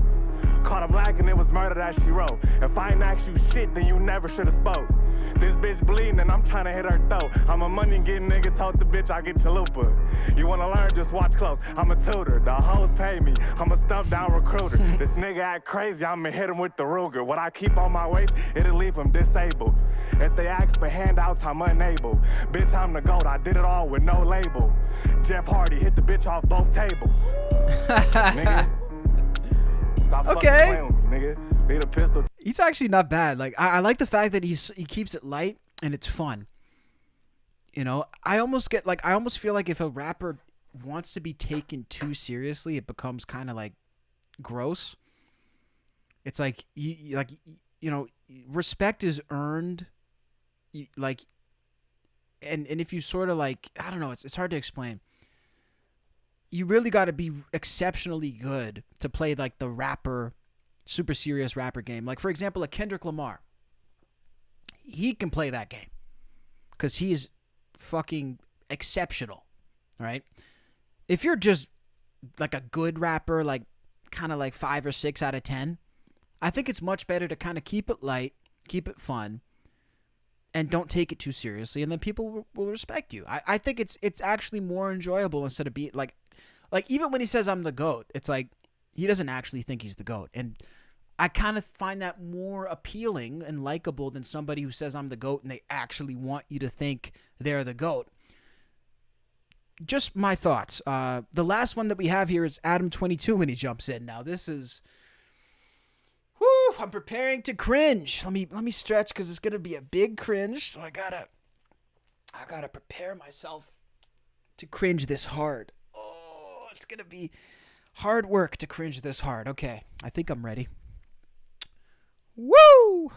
Caught him lacking, it was murder that she wrote. If I ain't asked you shit, then you never should've spoke. This bitch bleeding and I'm trying to hit her throat. I'm a money getting nigga, told the bitch I get chalupa. You wanna learn, just watch close. I'm a tutor, the hoes pay me. I'm a stumped down recruiter. This nigga act crazy, I'ma hit him with the Ruger. What I keep on my waist, it'll leave him disabled. If they ask for handouts, I'm unable. Bitch, I'm the GOAT, I did it all with no label. Jeff Hardy hit the bitch off both tables. Nigga. Stop fucking playing with me, nigga. Need a pistol. He's actually not bad. Like I like the fact that he keeps it light and it's fun. You know, I almost feel like if a rapper wants to be taken too seriously, it becomes kind of like gross. It's like you know, respect is earned. And if you sort of like, I don't know, it's hard to explain. You really got to be exceptionally good to play like the rapper, super serious rapper game. Like for example, a Kendrick Lamar. He can play that game because he is fucking exceptional, right? If you're just like a good rapper, like kind of like 5 or 6 out of 10, I think it's much better to kind of keep it light, keep it fun, and don't take it too seriously, and then people will respect you. I think it's actually more enjoyable instead of being like even when he says I'm the GOAT, it's like he doesn't actually think he's the GOAT, and I kind of find that more appealing and likable than somebody who says I'm the GOAT and they actually want you to think they're the GOAT. Just my thoughts. The last one that we have here is Adam22 when he jumps in. Now this is, whoo, I'm preparing to cringe. Let me stretch because it's gonna be a big cringe. So I gotta prepare myself to cringe this hard. Oh, it's gonna be hard work to cringe this hard. Okay, I think I'm ready. Woo!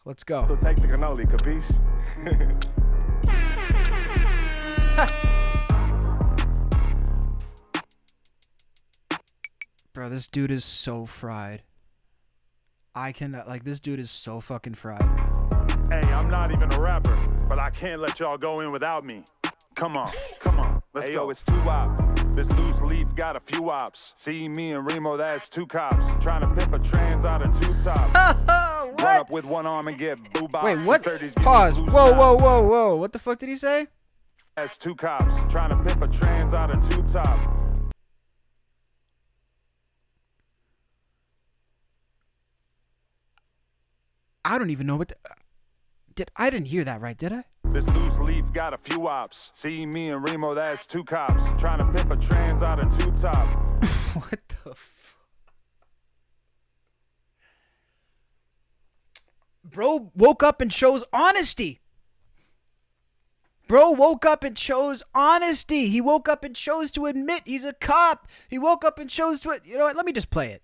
Let's go. So take the cannoli, capiche? Bro, this dude is so fried. I cannot, like, this dude is so fucking fried. Hey, I'm not even a rapper, but I can't let y'all go in without me. Come on, let's go. It's 2 op. This loose leaf got a few ops. See me and Remo, that's 2 cops. Trying to pimp a trans out of tube top. What? Run up with one arm and get boo-bop. Wait, what? Pause. Whoa. What the fuck did he say? That's 2 cops. Trying to pimp a trans out of tube top. I don't even know what I didn't hear that right, did I? This loose leaf got a few ops. See me and Remo, that's 2 cops. Trying to pimp a trans out of tube top. What the Bro woke up and chose honesty. Bro woke up and chose honesty. He woke up and chose to admit he's a cop. He woke up and chose to, you know what? Let me just play it.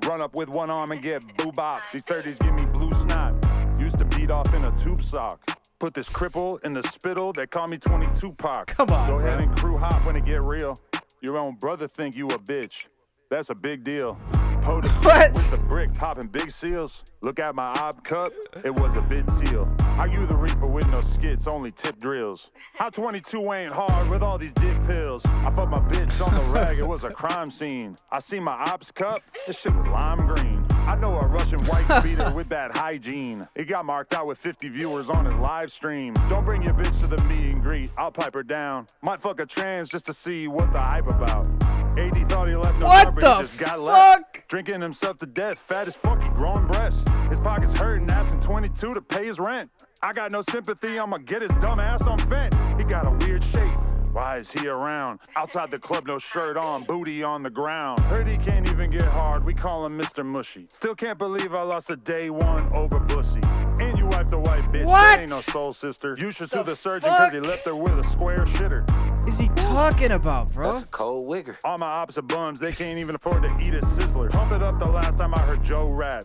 Run up with one arm and get boo-bop. These 30s give me blue snot. Used to beat off in a tube sock. Put this cripple in the spittle. They call me 22 Pac. Come on, Go ahead bro. and crew hop when it get real. Your own brother think you a bitch. That's a big deal. What? With the brick popping big seals. Look at my ob cup, it was a big seal. How you the reaper with no skits, only tip drills? How 22 ain't hard with all these dick pills? I fucked my bitch on the rag, it was a crime scene. I see my ops cup, this shit was lime green. I know a Russian white beater with that hygiene. It got marked out with 50 viewers on his live stream. Don't bring your bitch to the meet and greet, I'll pipe her down. Might fuck a trans just to see what the hype about. AD thought he left no number, he just got left. Drinking himself to death, fat as fuck, he growing breasts. His pockets hurting, asking 22 to pay his rent. I got no sympathy, I'ma get his dumb ass on vent. He got a weird shape, why is he around? Outside the club, no shirt on, booty on the ground. Heard he can't even get hard, we call him Mr. Mushy. Still can't believe I lost a day 1 over Bussy. And you wiped the white bitch, there ain't no soul sister. You should sue the surgeon cause he left her with a square shitter. Is he talking about, bro? That's a cold wigger. All my opposite bums, they can't even afford to eat a sizzler. Pump it up the last time I heard Joe rap.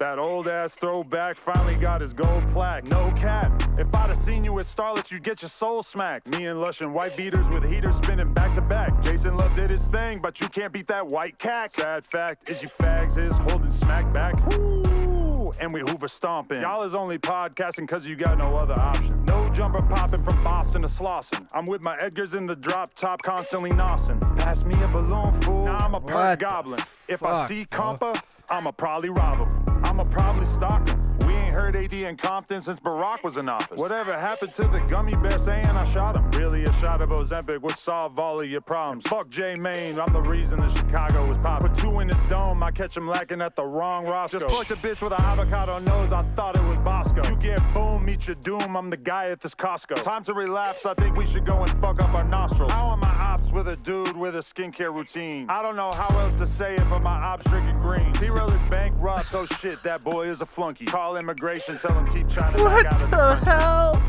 That old ass throwback finally got his gold plaque. No cap. If I'd have seen you at Starlet, you'd get your soul smacked. Me and Lush and white beaters with heaters spinning back to back. Jason Love did his thing, but you can't beat that white cack. Sad fact is you fags is holding smack back. Woo! And we Hoover stomping. Y'all is only podcasting cause you got no other option. No jumper popping from Boston to Slauson. I'm with my Edgars in the drop top, constantly nossin'. Pass me a balloon, fool. Now I'm a perk goblin. If I see Compa, I'ma probably rob him. I'ma probably stalk him. We ain't heard AD in Compton since Barack was in office. Whatever happened to the gummy bear saying I shot him? Really, a shot of Ozempic would solve all of your problems. Fuck J Main, I'm the reason that Chicago was poppin'. Put 2 in his dome, I catch him lacking at the wrong Roscoe. Just fucked a bitch with an avocado nose, I thought it was Bosco. You get boom, meet your doom, I'm the guy at this Costco. Time to relapse, I think we should go and fuck up our nostrils. How are my ops with a dude with a skincare routine. I don't know how else to say it, but my ops drinking green. T-Rail is bankrupt. Oh shit, that boy is a flunky. Call immigration, tell him keep trying to What back out of the the country. hell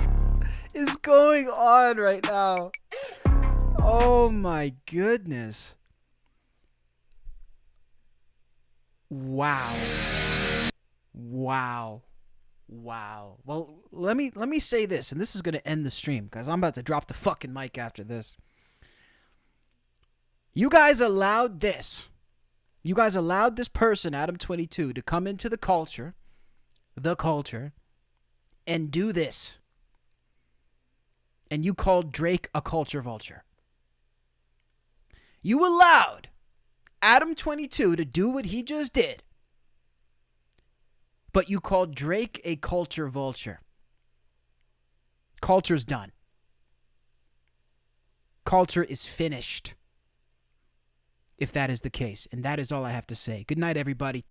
is going on right now? Oh my goodness. Wow. Wow. Wow. Well, let me say this, and this is going to end the stream because I'm about to drop the fucking mic after this. You guys allowed this. You guys allowed this person, Adam22, to come into the culture, and do this. And you called Drake a culture vulture. You allowed Adam22 to do what he just did. But you called Drake a culture vulture. Culture's done. Culture is finished. If that is the case. And that is all I have to say. Good night, everybody.